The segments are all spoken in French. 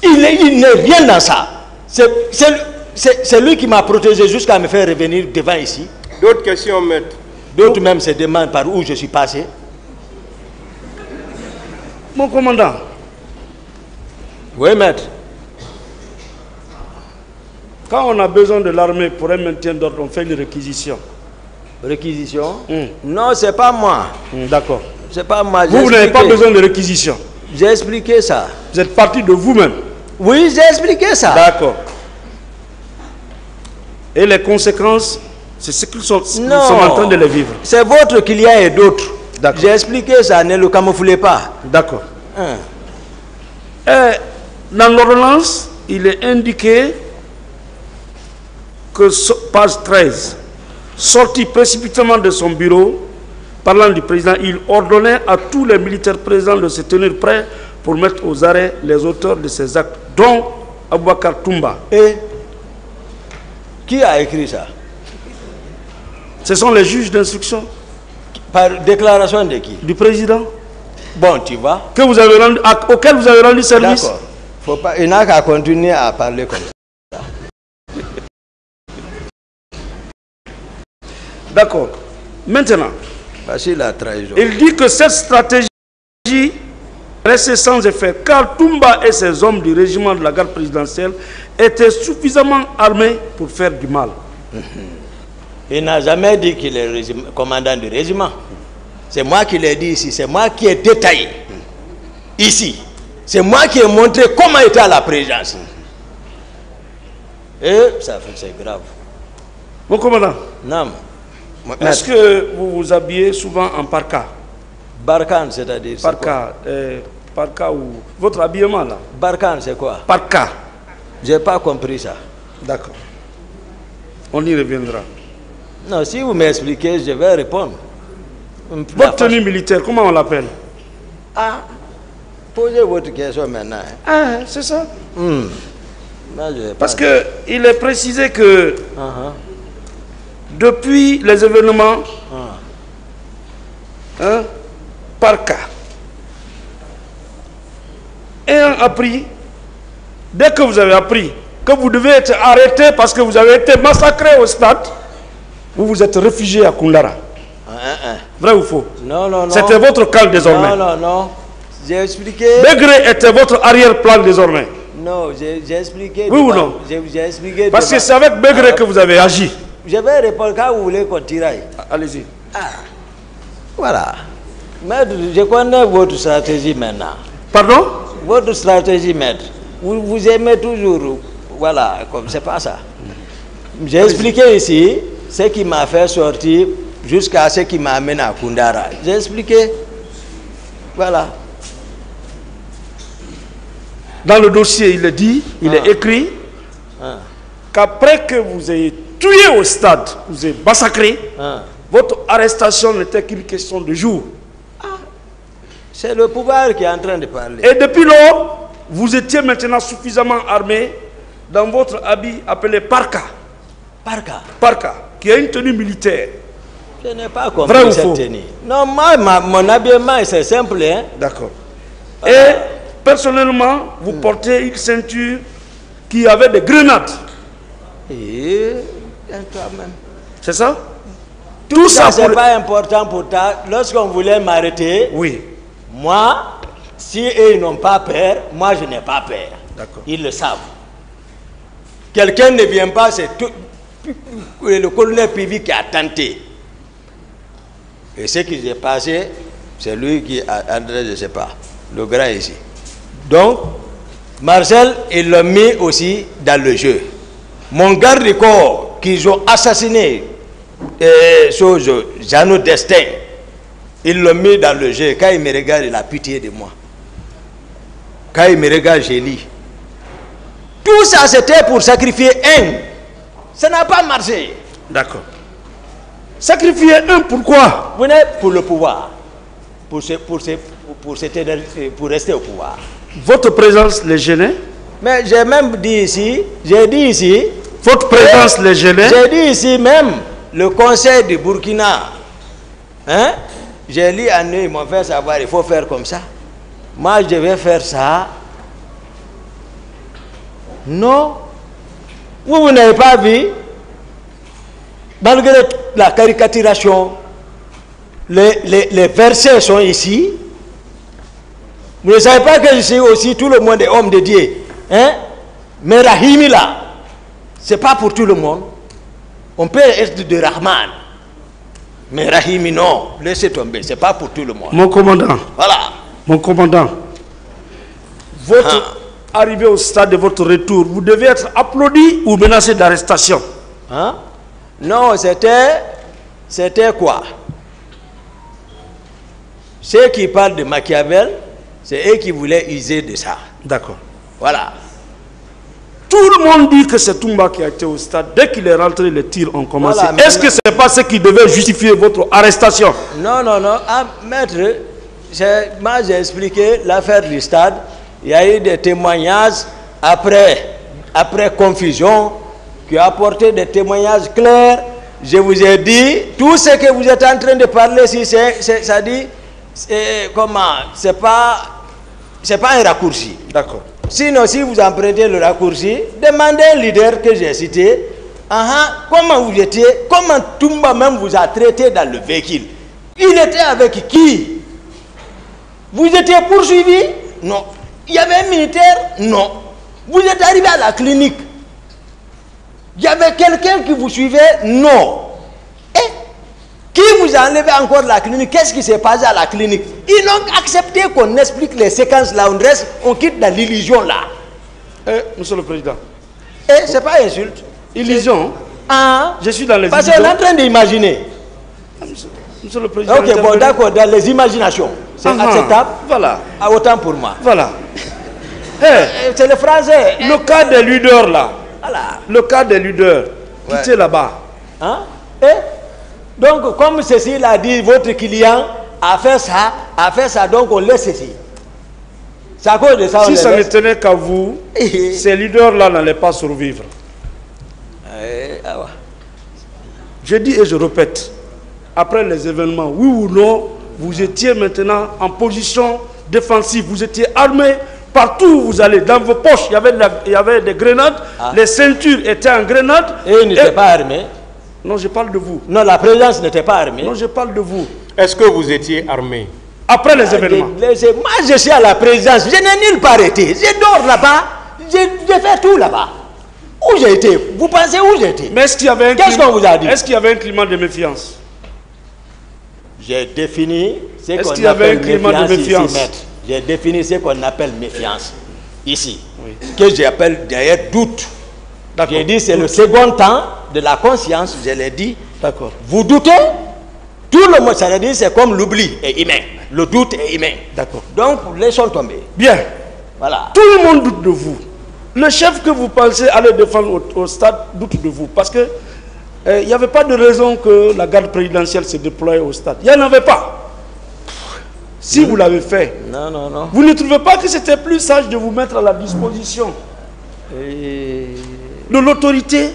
Il n'est rien dans ça. C'est lui qui m'a protégé jusqu'à me faire revenir devant ici. D'autres questions, maître? D'autres même se demandent par où je suis passé. Mon commandant. Oui, maître. Quand on a besoin de l'armée pour un maintien d'ordre, on fait une réquisition. Réquisition? Non, c'est pas moi. D'accord. C'est pas moi. Vous n'avez pas besoin de réquisition. J'ai expliqué ça. Vous êtes parti de vous-même. Oui, j'ai expliqué ça. D'accord. Et les conséquences, c'est ce qu'ils sont en train de les vivre. C'est votre client et d'autres. J'ai expliqué ça, ne le camouflez pas. D'accord. Dans l'ordonnance, il est indiqué que, page 13, sorti précipitamment de son bureau, parlant du président, il ordonnait à tous les militaires présents de se tenir prêts pour mettre aux arrêts les auteurs de ces actes, dont Aboubacar Toumba. Et qui a écrit ça? Ce sont les juges d'instruction. Par déclaration de qui? Du président. Bon, tu vois. Que vous avez rendu, auquel vous avez rendu service. D'accord. Il n'a qu'à continuer à parler comme ça. D'accord. Maintenant, voici la trahison. Il dit que cette stratégie restait sans effet, car Toumba et ses hommes du régiment de la garde présidentielle étaient suffisamment armés pour faire du mal. Il n'a jamais dit qu'il est commandant du régiment. C'est moi qui l'ai dit ici. C'est moi qui ai détaillé ici. C'est moi qui ai montré comment était la présidence. Et ça fait, c'est grave. Mon commandant. Non. Est-ce que vous vous habillez souvent en parka? Barkhane, c'est-à-dire parka, parka ou votre habillement là? Barkhane, c'est quoi? Parka. J'ai pas compris ça. D'accord. On y reviendra. Non, si vous m'expliquez, je vais répondre. Votre tenue militaire, comment on l'appelle? Ah, posez votre question maintenant. Ah, c'est ça. Non, parce que il est précisé que depuis les événements, parka, ayant appris, dès que vous avez appris que vous devez être arrêté parce que vous avez été massacré au stade, vous vous êtes réfugié à Koundara. Vrai ou faux? Non, non, non. C'était votre calme désormais. Non, non, non. J'ai expliqué. Begré était votre arrière-plan désormais. Non, j'ai expliqué. Oui ou non? J'ai expliqué. Parce que c'est avec Begré que vous avez agi. Je vais répondre quand vous voulez qu'on tiraille. Allez-y. Voilà. Maître, je connais votre stratégie maintenant. Pardon? Votre stratégie, maître. Vous aimez toujours. Voilà, comme c'est pas ça. J'ai expliqué ici ce qui m'a fait sortir jusqu'à ce qui m'a amené à Koundara. J'ai expliqué. Voilà. Dans le dossier, il est dit, il est écrit qu'après que vous ayez tué au stade, vous avez massacré, votre arrestation n'était qu'une question de jour. C'est le pouvoir qui est en train de parler. Et depuis lors, vous étiez maintenant suffisamment armé dans votre habit appelé parka. Parka? Parka, qui est une tenue militaire. Je n'ai pas compris cette tenue. Non, moi, mon habillement, c'est simple. Hein? D'accord. Et personnellement, vous portez une ceinture qui avait des grenades. Et toi-même. C'est ça? Tout ça, c'est pas important pour toi. Lorsqu'on voulait m'arrêter, oui. Moi, si eux n'ont pas peur, moi je n'ai pas peur. D'accord. Ils le savent. Quelqu'un ne vient pas, c'est le colonel Pivi qui a tenté. Et ce qui s'est passé, c'est lui qui a, je ne sais pas, le grand ici. Donc, Marcel, ils l'ont mis aussi dans le jeu. Mon garde du corps, qu'ils ont assassiné, Jeannot Destin, ils l'ont mis dans le jeu. Quand il me regarde, il a pitié de moi. Quand il me regarde, je lis. Tout ça, c'était pour sacrifier un. Ça n'a pas marché. D'accord. Sacrifier un, pourquoi? Vous n'êtes pour le pouvoir. Pour rester au pouvoir. Votre présence les gênait? Mais j'ai même dit ici, votre présence les gênait? J'ai dit ici même, le conseil du Burkina, hein? J'ai lu à eux, ils m'ont fait savoir, il faut faire comme ça. Moi, je vais faire ça Non. Vous n'avez pas vu, malgré la caricaturation, les versets sont ici. Vous ne savez pas que ici aussi tout le monde est homme de Dieu. Hein? Mais Rahimi là, ce n'est pas pour tout le monde. On peut être de Rahman. Mais Rahimi non, laissez tomber, ce n'est pas pour tout le monde. Mon commandant. Voilà. Mon commandant. Votre arrivée au stade de votre retour, vous devez être applaudi ou menacé d'arrestation. Hein? Non, c'était quoi? Ceux qui parlent de Machiavel, c'est eux qui voulaient user de ça. D'accord. Voilà. Tout le monde dit que c'est Toumba qui a été au stade. Dès qu'il est rentré, les tirs ont commencé. Voilà, est-ce que ce n'est pas ce qui devait justifier votre arrestation? Non, non, non. Ah, maître, moi j'ai expliqué l'affaire du stade. Il y a eu des témoignages après confusion qui a apporté des témoignages clairs. Je vous ai dit, tout ce que vous êtes en train de parler ici, ça dit, c'est pas un raccourci. D'accord. Sinon, si vous empruntez le raccourci, demandez un leader que j'ai cité. Comment vous étiez, comment Toumba même vous a traité dans le véhicule? Il était avec qui? Vous étiez poursuivi? Non. Il y avait un militaire? Non. Vous êtes arrivé à la clinique? Il y avait quelqu'un qui vous suivait? Non. Et qui vous a enlevé encore de la clinique? Qu'est-ce qui s'est passé à la clinique? Ils n'ont accepté qu'on explique les séquences là, on reste, on quitte dans l'illusion là. Monsieur le Président. Et c'est pas insulte. Illusion? Je suis dans les parce qu'on est en train d'imaginer. Monsieur le Président. Ok, bon, d'accord, dans les imaginations. C'est acceptable? Voilà. Autant pour moi. Voilà. C'est le français. Le cas des leaders là. Voilà. Le cas des leaders. Quittez là-bas. Hein? Donc, comme Cécile a dit, votre client a fait ça, donc on laisse ceci. C'est à cause de ça. Si ça ne tenait qu'à vous, ces leaders-là n'allaient pas survivre. Je dis et je répète, après les événements, oui ou non, vous étiez maintenant en position défensive, vous étiez armé. Partout où vous allez, dans vos poches, il y avait des grenades, les ceintures étaient en grenades. Et ils n'étaient pas armés? Non, je parle de vous. Non, la présidence n'était pas armée. Non, je parle de vous. Est-ce que vous étiez armé? Après les événements. Moi, je suis à la présidence, je n'ai nulle part été. Je dors là-bas, j'ai fait tout là-bas. Où j'ai été? Vous pensez où j'ai été? Mais est-ce qu'il y avait un Qu'est-ce qu'on vous a dit? Est-ce qu'il y avait un climat de méfiance? J'ai défini ce est-ce qu'on qu'il y avait un appelle climat de méfiance ici, maître. J'ai défini ce qu'on appelle méfiance ici, que j'appelle d'ailleurs doute. J'ai dit c'est le second temps de la conscience, je l'ai dit. D'accord. Vous doutez? Tout le monde, ça veut dire c'est comme l'oubli est humain. Le doute est humain. D'accord. Donc laissons tomber. Bien. Voilà. Tout le monde doute de vous. Le chef que vous pensez aller défendre au stade doute de vous. Parce que il n'y avait pas de raison que la garde présidentielle se déploie au stade. Il n'y en avait pas. Si vous l'avez fait, non, non, non. Vous ne trouvez pas que c'était plus sage de vous mettre à la disposition de l'autorité,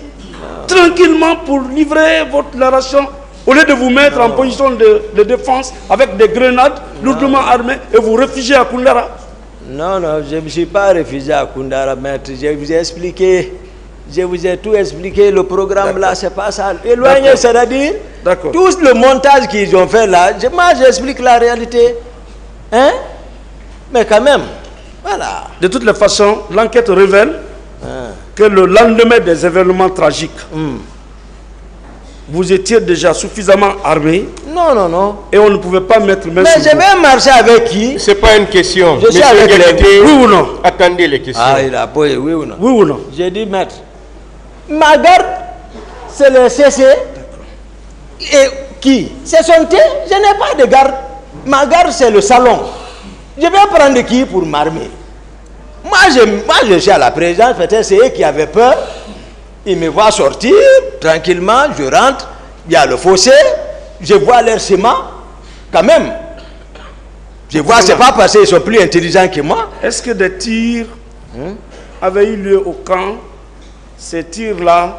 tranquillement pour livrer votre narration, au lieu de vous mettre en position de défense avec des grenades lourdement armées et vous réfugier à Koundara? Non, non, je ne me suis pas réfugié à Koundara, maître. Je vous ai expliqué. Je vous ai tout expliqué. Le programme là, c'est pas ça. Éloigné, c'est-à-dire tout le montage qu'ils ont fait là. Moi, j'explique la réalité. Hein? Mais quand même, voilà. De toutes les façons, l'enquête révèle que le lendemain des événements tragiques, vous étiez déjà suffisamment armé. Non, non, non. Et on ne pouvait pas mettre main mais sur vous. Mais je vais marcher avec qui? C'est pas une question. Je suis avec les... Oui ou non? Attendez les questions. Ah, il a posé oui ou non? Oui ou non? J'ai dit, maître, ma garde, c'est le CC. Et qui? C'est son thé. Je n'ai pas de garde. Ma garde, c'est le salon. Je vais prendre qui pour m'armer? Moi, je suis à la présidence. Peut-être c'est eux qui avaient peur. Ils me voient sortir tranquillement. Je rentre. Il y a le fossé. Je vois leur ciment. Quand même. Je vois, c'est pas parce qu'ils sont plus intelligents que moi. Est-ce que des tirs avaient eu lieu au camp? Ces tirs-là,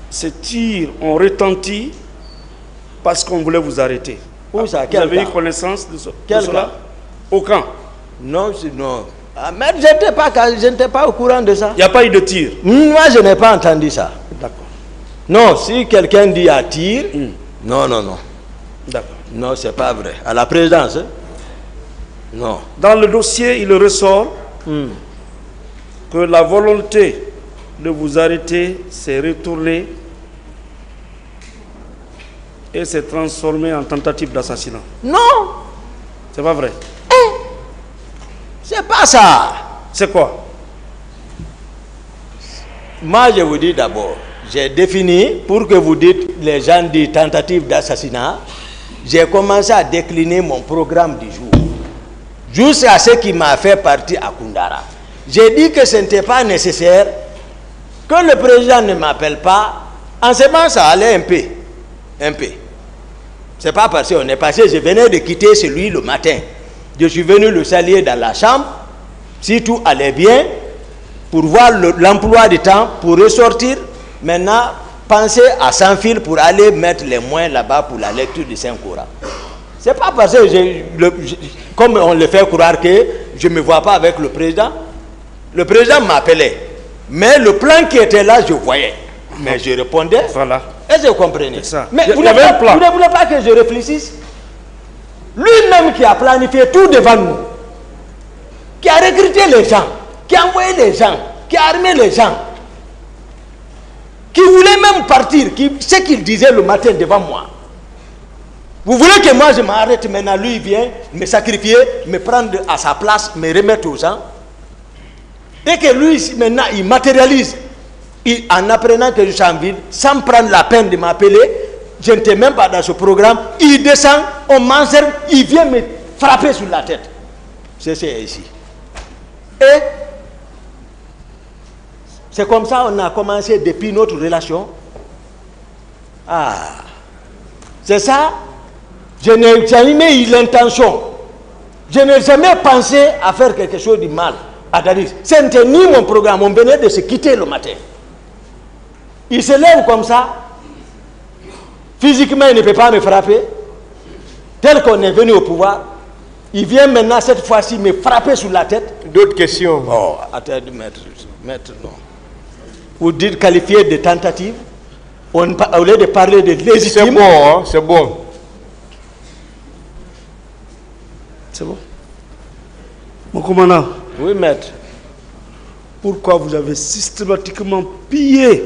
ces tirs ont retenti parce qu'on voulait vous arrêter. Où ça? Vous avez eu connaissance de cela? Au camp? Non, non. Ah, mais je n'étais pas au courant de ça. Il n'y a pas eu de tir? Moi, je n'ai pas entendu ça. D'accord. Non, si quelqu'un dit à tir, non. D'accord. Non, c'est pas vrai. À la présidence, hein? Non. Dans le dossier, il ressort que la volonté de vous arrêter s'est retournée et s'est transformée en tentative d'assassinat. Non, C'est pas vrai? c'est pas ça. C'est quoi? Moi, je vous dis d'abord, j'ai défini, pour que vous dites, les gens disent tentative d'assassinat, j'ai commencé à décliner mon programme du jour. Jusqu'à ce qui m'a fait partir à Koundara. J'ai dit que ce n'était pas nécessaire que le président ne m'appelle pas. En ce moment, ça allait un peu. C'est pas parce qu'on est passé, je venais de quitter celui le matin. Je suis venu le saluer dans la chambre, si tout allait bien, pour voir l'emploi du temps, pour ressortir. Maintenant, penser à s'enfiler pour aller mettre les moyens là-bas pour la lecture du Saint-Coran. C'est pas parce que, comme on le fait croire que je ne me vois pas avec le président. Le président m'appelait. Mais le plan qui était là, je voyais. Mais je répondais. Voilà. Est-ce que vous comprenez? Ça. Mais vous Il y avait un plan. ne voulez pas que je réfléchisse? Lui-même qui a planifié tout devant nous, qui a recruté les gens, qui a envoyé les gens, qui a armé les gens, qui voulait même partir, ce qu'il disait le matin devant moi. Vous voulez que moi je m'arrête maintenant, lui il vient me sacrifier, me prendre à sa place, me remettre aux gens? Et que lui maintenant il matérialise, en apprenant que je suis en ville, sans prendre la peine de m'appeler, je n'étais même pas dans ce programme, il descend, on m'enserre, il vient me frapper sur la tête. C'est ici. Et c'est comme ça qu'on a commencé depuis notre relation. Ah, c'est ça. Je n'ai jamais eu l'intention. Je n'ai jamais pensé à faire quelque chose de mal à Dadis. Ce n'était ni mon programme. On venait de se quitter le matin. Il se lève comme ça. Physiquement, il ne peut pas me frapper. Tel qu'on est venu au pouvoir. Il vient maintenant, cette fois-ci, me frapper sur la tête. D'autres questions? Oh, attendez, maître, non. Vous dites qualifier de tentative. Au lieu de parler de légitime. C'est bon, hein? C'est bon. C'est bon. Mon commandant. Oui, maître. Pourquoi vous avez systématiquement pillé,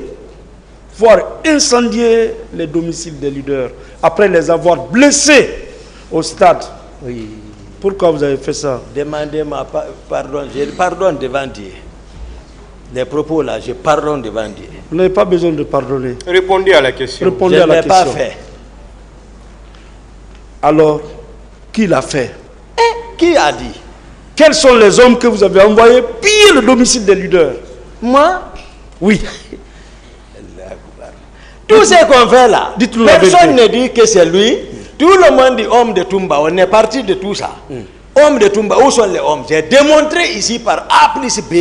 voire incendié les domiciles des leaders, après les avoir blessés au stade? Oui. Pourquoi vous avez fait ça? Demandez-moi pardon. Je pardonne devant Dieu. Les propos là, je pardonne devant Dieu. Vous n'avez pas besoin de pardonner. Répondez à la question. Répondez Je à ne la l'ai pas question. fait. Alors, qui l'a fait? Qui a dit? Quels sont les hommes que vous avez envoyés piller le domicile des leaders? Moi? Oui. Tout ce qu'on fait là, Dites-nous la personne vérité. ne dit que c'est lui. Tout le monde dit homme de Toumba. On est parti de tout ça. Homme de Toumba, où sont les hommes? J'ai démontré ici par A plus B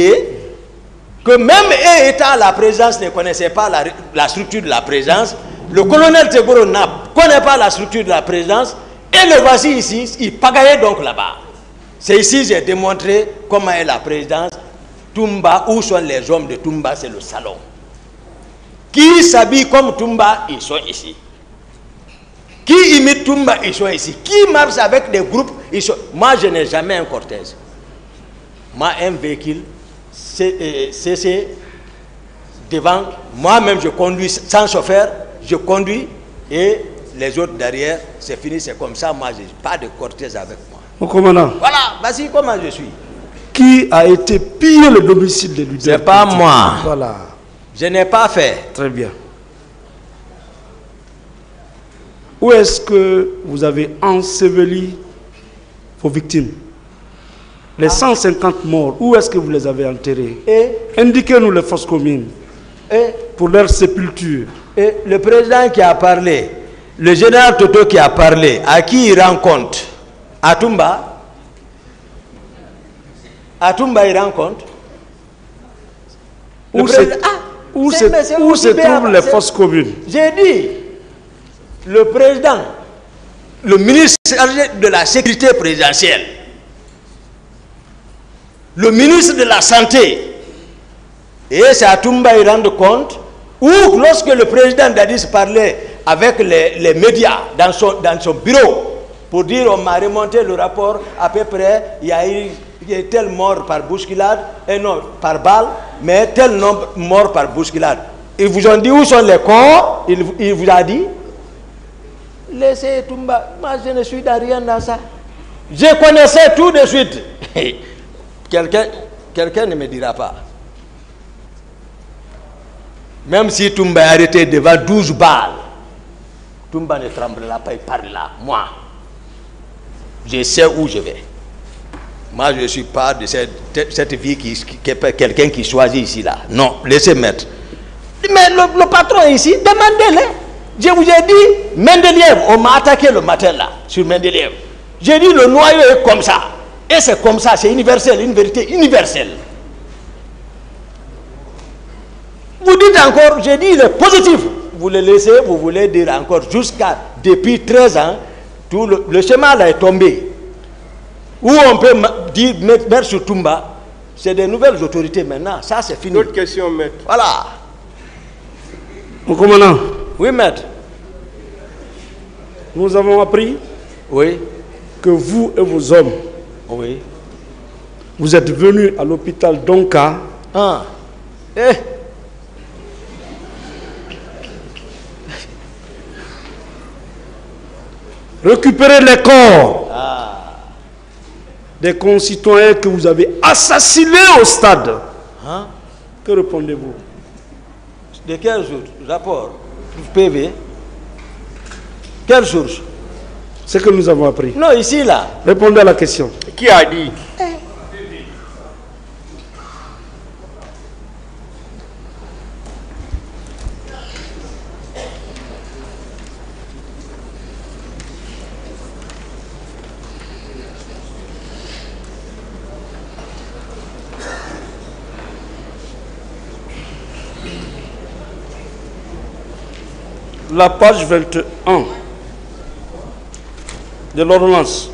que même eux étant à la présidence ne connaissaient pas la structure de la présidence. Le colonel Tegoro ne connaît pas la structure de la présidence. Et le voici ici, il pagaillait donc là-bas. C'est ici que j'ai démontré comment est la présidence. Toumba, où sont les hommes de Toumba? C'est le salon. Qui s'habille comme Toumba, ils sont ici. Qui imite Toumba, ils sont ici. Qui marche avec des groupes, ils sont... Moi, je n'ai jamais un cortège. Moi, un véhicule, c'est devant. Moi-même, je conduis sans chauffeur. Je conduis et les autres derrière, c'est fini, c'est comme ça. Moi, je n'ai pas de cortège avec moi. Mon commandant. Voilà, vas-y, comment je suis. Qui a été pillé le domicile des leaders? C'est pas moi. Voilà. Je n'ai pas fait. Très bien. Où est-ce que vous avez enseveli vos victimes? Les 150 morts, où est-ce que vous les avez enterrés? Et Indiquez-nous les fosses communes pour leur sépulture. Et le président qui a parlé, le général Toto qui a parlé, à qui il rend compte? À Toumba? À Toumba, il rend compte? Où se trouvent les fosses communes? J'ai dit, le président, le ministre chargé de la sécurité présidentielle, le ministre de la Santé et c'est à Toumba y rendre compte, ou lorsque le président Dadis parlait avec les médias dans son bureau pour dire on m'a remonté le rapport à peu près, il y a eu tel mort par bousculade, et non par balle, mais tel nombre mort par bousculade. Ils vous ont dit où sont les corps, il vous a dit laissez Toumba, moi je ne suis dans rien dans ça. Je connaissais tout de suite. Quelqu'un ne me dira pas. Même si Toumba est arrêté devant 12 balles, Toumba ne tremblera pas, il parlera. Moi, je sais où je vais. Moi, je ne suis pas de cette vie quelqu'un qui choisit ici, là. Non, laissez mettre. Mais le patron est ici, demandez-le. Je vous ai dit, Mendeleev, on m'a attaqué le matin, là, sur Mendeleev. J'ai dit, le noyau est comme ça. Et c'est comme ça, c'est universel, une vérité universelle. Vous dites encore, j'ai dit, il est positif. Vous le laissez, vous voulez dire encore, jusqu'à depuis 13 ans, tout le schéma là est tombé. Où on peut dire, mettre sur Toumba, c'est des nouvelles autorités maintenant. Ça, c'est fini. D'autres questions, maître. Voilà. Mon commandant. Oui, maître. Nous avons appris oui. que vous et vos hommes, oui. vous êtes venus à l'hôpital Donka. Ah. Eh. Récupérer les corps des concitoyens que vous avez assassinés au stade. Hein? Que répondez-vous? De quel jour? Rapport? PV? Quelle source? C'est que nous avons appris. Non, ici, là. Répondez à la question. Qui a dit? La page 21 de l'ordonnance.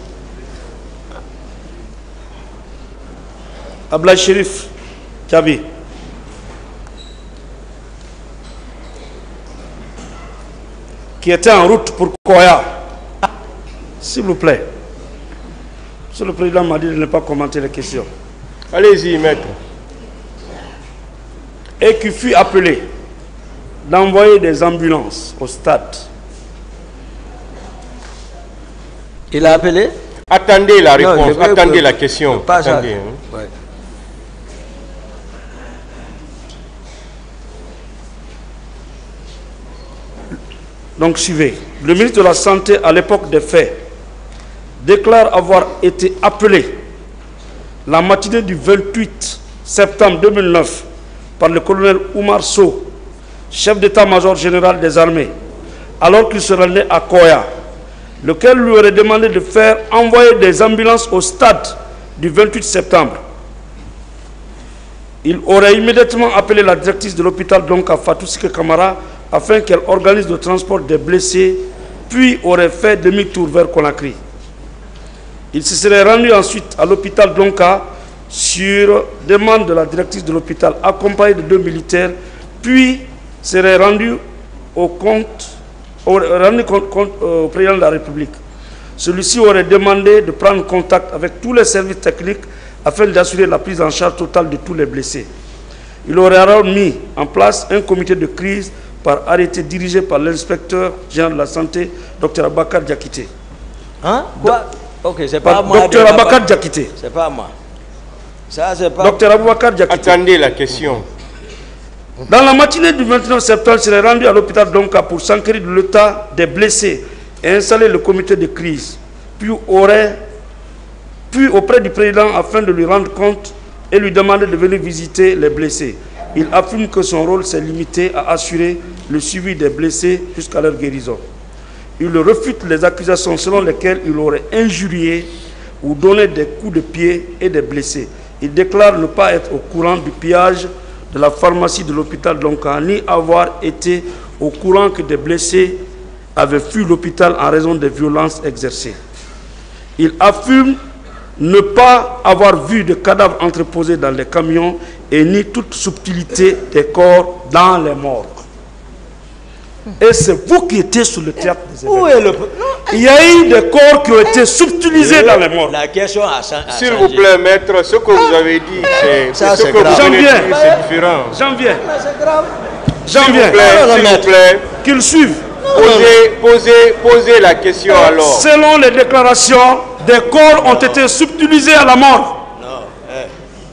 Ablaye Chérif Kabi. Qui était en route pour Koya. S'il vous plaît. Monsieur le Président m'a dit de ne pas commenter les questions. Allez-y, maître. Et qui fut appelé d'envoyer des ambulances au stade. Il a appelé? Attendez la réponse, non, attendez la question. Attendez, hein. Ouais. Donc suivez. Le ministre de la Santé, à l'époque des faits, déclare avoir été appelé la matinée du 28 septembre 2009 par le colonel Oumar Sow, chef d'état-major général des armées, alors qu'il se rendait à Koya, lequel lui aurait demandé de faire envoyer des ambulances au stade du 28 septembre. Il aurait immédiatement appelé la directrice de l'hôpital Donka, Fatou Sike Kamara, afin qu'elle organise le transport des blessés, puis aurait fait demi-tour vers Conakry. Il se serait rendu ensuite à l'hôpital Donka sur demande de la directrice de l'hôpital, accompagné de 2 militaires, puis serait rendu au président de la République. Celui-ci aurait demandé de prendre contact avec tous les services techniques afin d'assurer la prise en charge totale de tous les blessés. Il aurait alors mis en place un comité de crise par arrêté dirigé par l'inspecteur général de la santé, Dr Abakar Diakité. Hein? Quoi? Ok, c'est pas moi. Dr Abakar Diakité. C'est pas moi. Ça, c'est pas... Dr Abakar Diakité. Attendez la question. Dans la matinée du 29 septembre, il serait rendu à l'hôpital Donka pour s'enquérir de l'état des blessés et installer le comité de crise. Puis auprès du président afin de lui rendre compte et lui demander de venir visiter les blessés. Il affirme que son rôle s'est limité à assurer le suivi des blessés jusqu'à leur guérison. Il refute les accusations selon lesquelles il aurait injurié ou donné des coups de pied et des blessés. Il déclare ne pas être au courant du pillage de la pharmacie de l'hôpital Donka, ni avoir été au courant que des blessés avaient fui l'hôpital en raison des violences exercées. Il affirme ne pas avoir vu de cadavres entreposés dans les camions et ni toute subtilité des corps dans les morgues. Et c'est vous qui étiez sur le théâtre des événements. Il y a eu des corps qui ont été subtilisés dans les morgues. La question a changé. S'il vous plaît, maître, ce que vous avez dit, c'est ce que vous J'en venez de viens. dire, c'est différent. J'en viens. S'il vous plaît, Qu'ils suivent. posez la question alors. Selon les déclarations, des corps ont été subtilisés à la mort.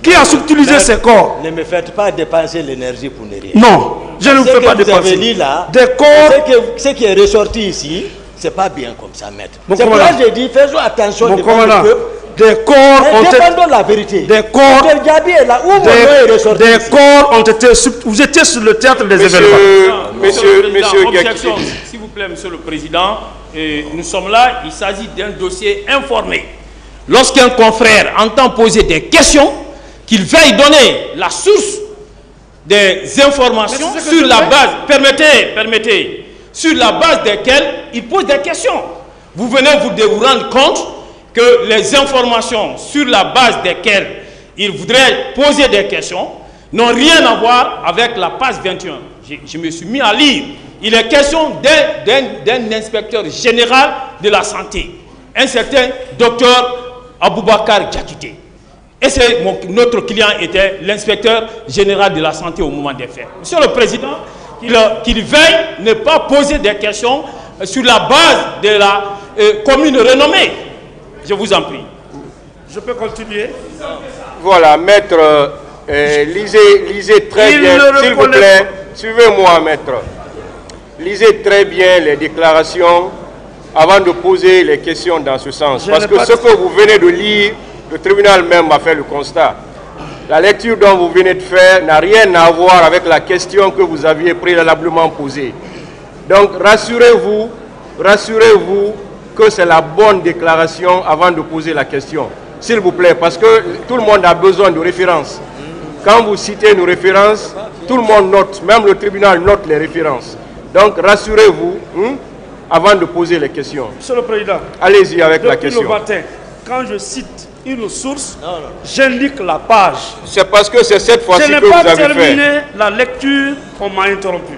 Qui a subtilisé ces corps? Ne me faites pas dépenser l'énergie pour ne rien. Non, je ne vous fais pas dépenser. Des corps. Ce qui est ressorti ici, c'est pas bien comme ça, maître. Mon C'est pour ça commandant. que j'ai dit, faisons attention. Mon commandant, des corps ont été. Défendons la vérité. Des corps. Dr Gabi est là. Où mon nom est ressorti Des ici? corps ont été. Vous étiez sur le théâtre des événements. Monsieur Objection, Gakité. s'il vous plaît, Monsieur le Président. Nous sommes là, il s'agit d'un dossier informé. Lorsqu'un confrère entend poser des questions, qu'il veuille donner la source des informations sur la base, permettez, sur la base desquelles il pose des questions. Vous venez de vous rendre compte que les informations sur la base desquelles il voudrait poser des questions n'ont rien à voir avec la page 21. Je me suis mis à lire. Il est question d'un inspecteur général de la santé, un certain docteur Aboubakar Diakité. Et notre client était l'inspecteur général de la santé au moment des faits. Monsieur le Président, qu'il veuille ne pas poser des questions sur la base de la commune renommée. Je vous en prie. Je peux continuer? Voilà, maître, lisez très bien, s'il vous plaît. Suivez-moi, maître. Lisez très bien les déclarations avant de poser les questions dans ce sens. Parce que ce que vous venez de lire, le tribunal même a fait le constat. La lecture dont vous venez de faire n'a rien à voir avec la question que vous aviez préalablement posée. Donc rassurez-vous que c'est la bonne déclaration avant de poser la question. S'il vous plaît, parce que tout le monde a besoin de références. Quand vous citez nos références, tout le monde note, même le tribunal note les références. Donc rassurez-vous avant de poser les questions. Monsieur le Président, allez-y avec la question. Depuis le matin, quand je cite une source, j'indique la page. C'est parce que c'est cette fois-ci que vous avez fait. Je n'ai pas terminé la lecture, on m'a interrompu.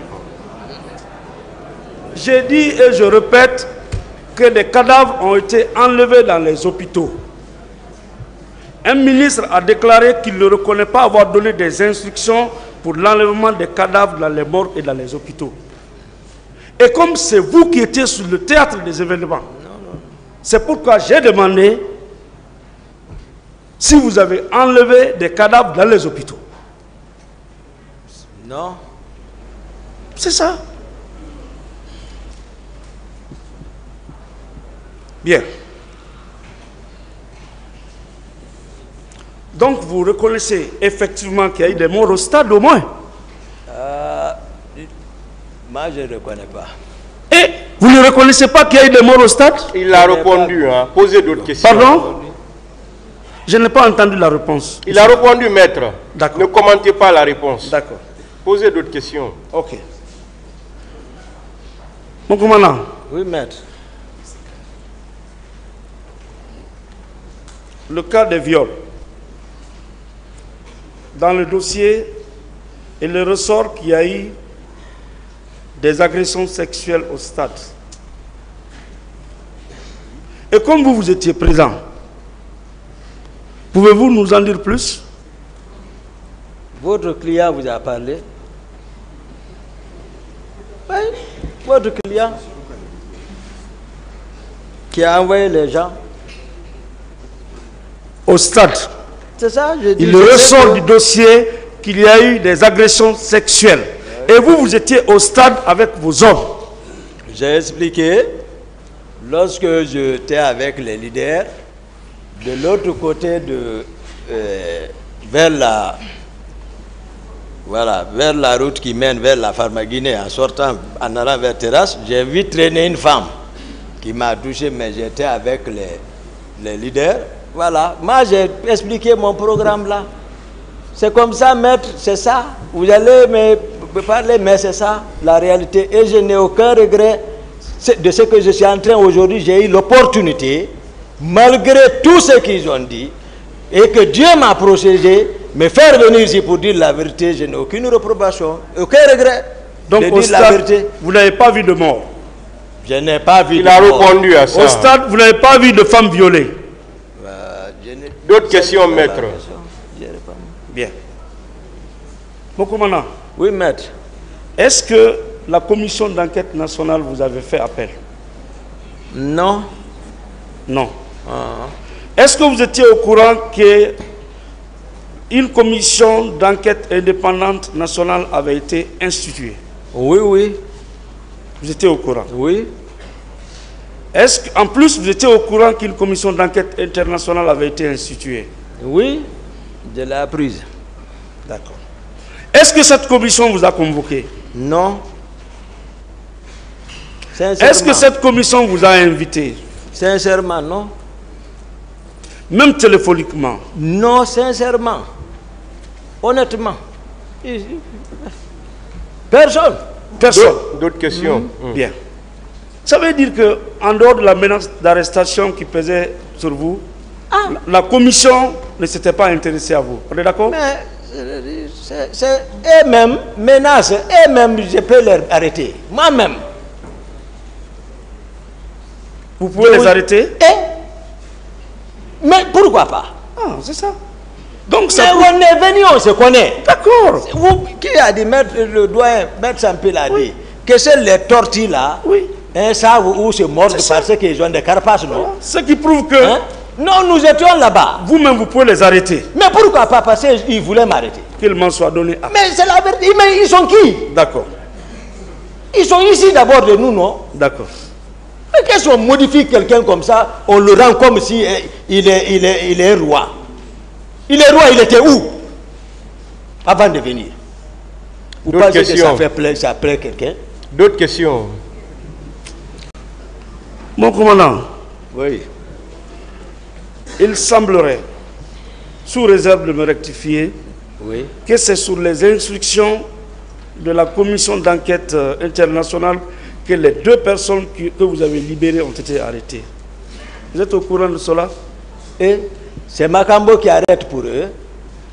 J'ai dit et je répète que des cadavres ont été enlevés dans les hôpitaux. Un ministre a déclaré qu'il ne reconnaît pas avoir donné des instructions pour l'enlèvement des cadavres dans les morgues et dans les hôpitaux. Et comme c'est vous qui étiez sur le théâtre des événements, c'est pourquoi j'ai demandé si vous avez enlevé des cadavres dans les hôpitaux. Non. C'est ça. Bien. Donc vous reconnaissez effectivement qu'il y a eu des morts au stade au moins? Moi je ne reconnais pas. Et vous ne reconnaissez pas qu'il y a eu des morts au stade? Il a répondu, hein. Posez d'autres questions. Pardon? Je n'ai pas entendu la réponse. Il a répondu, maître. D'accord. Ne commentez pas la réponse. D'accord. Posez d'autres questions. Ok. Mon commandant. Oui, maître. Le cas des viols. Dans le dossier, il ressort qu'il y a eu des agressions sexuelles au stade. Et comme vous étiez présent, pouvez-vous nous en dire plus? Votre client vous a parlé? Oui, votre client qui a envoyé les gens au stade. C'est ça, je dis. Il ressort du dossier qu'il y a eu des agressions sexuelles. Et vous, vous étiez au stade avec vos hommes. J'ai expliqué, lorsque j'étais avec les leaders, de l'autre côté vers la route qui mène vers la Pharmaguinée, en sortant, en allant vers Terrasse, j'ai vu traîner une femme qui m'a touché, mais j'étais avec les leaders. Voilà, moi j'ai expliqué mon programme là. C'est comme ça, maître, c'est ça. Vous allez me parler, mais c'est ça, la réalité. Et je n'ai aucun regret de ce que je suis en train aujourd'hui. J'ai eu l'opportunité malgré tout ce qu'ils ont dit, et que Dieu m'a procédé, me faire venir ici pour dire la vérité, je n'ai aucune réprobation, aucun regret. Donc de au dire la stade, vérité. vous n'avez pas vu de mort. Je n'ai pas vu Il de a mort. répondu à ça. Au stade, vous n'avez pas vu de femmes violées. D'autres questions, maître? Bien. Mon commandant, Oui, maître. est-ce que la commission d'enquête nationale vous avait fait appel? Non. Non. Est-ce que vous étiez au courant qu'une commission d'enquête indépendante nationale avait été instituée? Oui, oui. Vous étiez au courant? Oui. Est-ce qu'en plus, vous étiez au courant qu'une commission d'enquête internationale avait été instituée? Oui, je l'ai apprise. D'accord. Est-ce que cette commission vous a convoqué? Non. Est-ce que cette commission vous a invité? Sincèrement, non. Même téléphoniquement? Non, sincèrement. Honnêtement. Personne. Personne. D'autres questions? Bien. Ça veut dire qu'en dehors de la menace d'arrestation qui pesait sur vous, la commission ne s'était pas intéressée à vous. On est d'accord? Mais c'est eux-mêmes, menaces, eux-mêmes, je peux les arrêter. Moi-même. Vous pouvez les arrêter? Mais pourquoi pas? Ah, c'est ça. Donc Mais ça. on est venu, on se connaît. D'accord. Vous, qui a dit, mettre le doigt, mettre Sampil a dit, que c'est les tortilles là, Oui. ça où se mordent parce qu'ils ont des carapaces, non? Ce qui prouve que Hein? Non, nous étions là-bas. vous-même, vous pouvez les arrêter. Mais pourquoi pas? Parce qu'ils voulaient m'arrêter. Qu'il m'en soit donné acte. Mais c'est la vérité. Mais ils sont qui? D'accord. Ils sont ici d'abord de nous, non? D'accord. Mais qu'est-ce qu'on modifie quelqu'un comme ça? On le rend comme si il est roi. Il est roi, il était où? Avant de venir. Vous D'autres pensez que questions? ça plaît quelqu'un? D'autres questions? Mon commandant, Oui. il semblerait, sous réserve de me rectifier, Oui. que c'est sur les instructions de la commission d'enquête internationale que les deux personnes que vous avez libérées ont été arrêtées. Vous êtes au courant de cela? Et c'est Makambo qui arrête pour eux.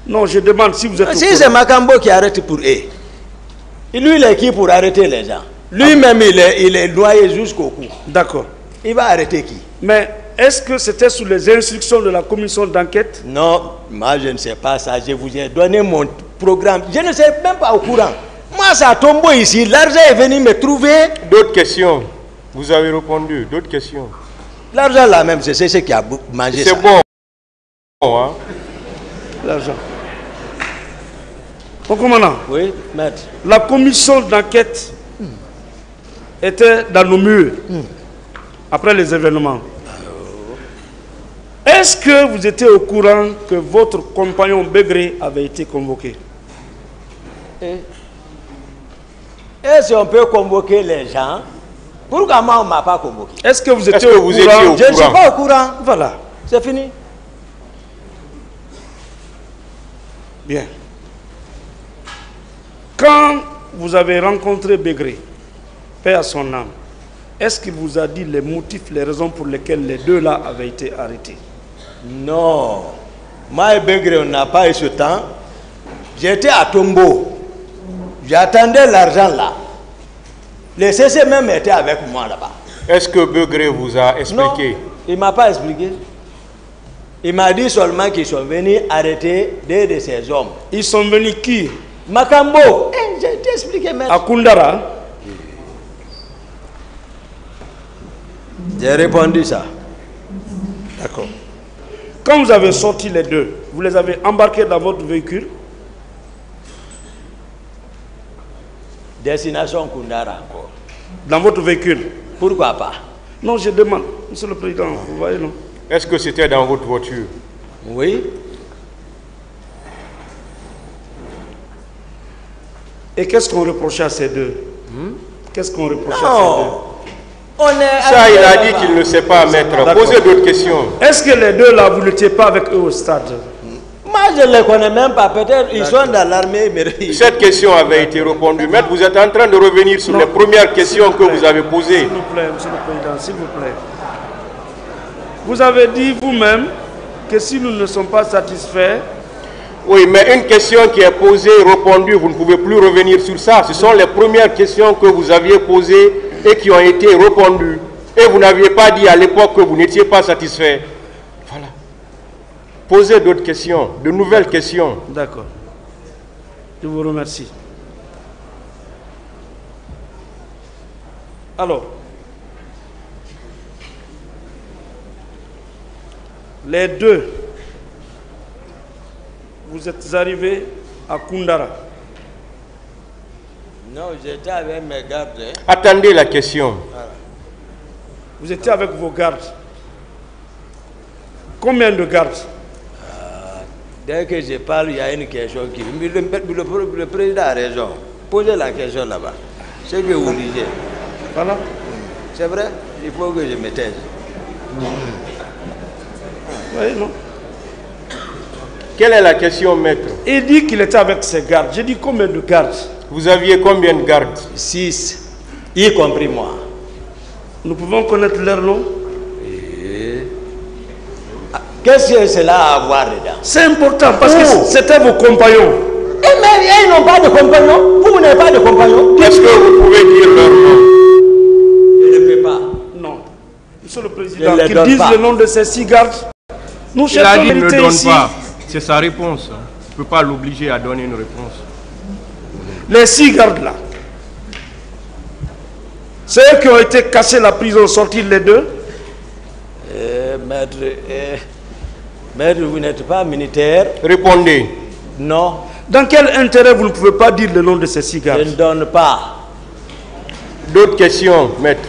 Non, je demande si vous êtes au Si courant. c'est Makambo qui arrête pour eux, lui, il est qui pour arrêter les gens? Lui-même, il est noyé jusqu'au cou. D'accord. Il va arrêter qui? Mais est-ce que c'était sous les instructions de la commission d'enquête? Non, moi je ne sais pas ça. Je vous ai donné mon programme. Je ne suis même pas au courant. Moi, ça tombe ici. L'argent est venu me trouver. D'autres questions? Vous avez répondu. D'autres questions? L'argent là même, c'est ce qui a mangé ça. C'est bon. Hein? L'argent. Mon commandant, Oui, maître. la commission d'enquête était dans nos murs après les événements. Est-ce que vous étiez au courant que votre compagnon Begré avait été convoqué? Est-ce qu'on peut convoquer les gens? Pourquoi moi on ne m'a pas convoqué? Est-ce que vous Est-ce étiez que au vous courant? étiez au Je ne suis courant? pas au courant. Voilà. C'est fini. Bien. Quand vous avez rencontré Begré, paix à son âme, est-ce qu'il vous a dit les motifs, les raisons pour lesquelles les deux là avaient été arrêtés? Non. Moi et Begré, on n'a pas eu ce temps. J'étais à Tombo. J'attendais l'argent là. Les CC même étaient avec moi là-bas. Est-ce que Begré vous a Non, expliqué? il ne m'a pas expliqué. Il m'a dit seulement qu'ils sont venus arrêter deux de ces hommes. Ils sont venus qui? Makambo, j'ai expliqué maître. À Koundara. J'ai répondu ça. D'accord. Quand vous avez sorti les deux, vous les avez embarqués dans votre véhicule? Destination Koundara encore. Dans votre véhicule? Pourquoi pas? Non, je demande. Monsieur le Président, vous voyez, non? Est-ce que c'était dans votre voiture? Oui. Et qu'est-ce qu'on reprochait à ces deux? Qu'est-ce qu'on reprochait à ces Non. On est Ça, il a arrivé dit là-bas. qu'il ne sait pas, maître. D'accord. Posez d'autres questions. deux? Est-ce que les deux là, vous n'étiez pas avec eux au stade? Moi, je ne les connais même pas. Peut-être ils sont dans l'armée. Mais... Cette question avait été répondue. Maître, vous êtes en train de revenir sur Non. les premières questions que vous avez posées. S'il vous plaît, Monsieur le Président, s'il vous plaît. Vous avez dit vous-même que si nous ne sommes pas satisfaits... Oui, mais une question qui est posée et répondue, vous ne pouvez plus revenir sur ça. Ce sont les premières questions que vous aviez posées et qui ont été répondues. Et vous n'aviez pas dit à l'époque que vous n'étiez pas satisfait. Voilà. Posez d'autres questions, de nouvelles questions. D'accord. Je vous remercie. Alors, les deux, vous êtes arrivés à Koundara. Non, j'étais avec mes gardes. Attendez la question. Voilà. Vous étiez avec vos gardes. Combien de gardes? Dès que je parle, il y a une question qui... Le président a raison. Posez la question là-bas. C'est que vous lisez. Voilà. C'est vrai, il faut que je me taise. Oui, non. Quelle est la question, maître? Il dit qu'il était avec ses gardes. J'ai dit combien de gardes? Vous aviez combien de gardes? 6, y compris moi. Nous pouvons connaître leur nom? Qu'est-ce que cela a à voir dedans? C'est important parce que c'était vos compagnons. Mais ils n'ont pas de compagnons. Vous n'avez pas de compagnons. Est-ce que vous pouvez dire leur nom? Je ne peux pas. Non. Monsieur le Président, qu'ils disent le nom de ces 6 gardes. Nous cherchons Il a dit ne donne ici. pas. C'est sa réponse. Je ne peux pas l'obliger à donner une réponse. Les 6 gardes là. Ceux qui ont été cassés la prison, sortir les 2. Maître, vous n'êtes pas militaire. Répondez. Non. Dans quel intérêt vous ne pouvez pas dire le nom de ces 6 gardes? Je ne donne pas. D'autres questions, maître?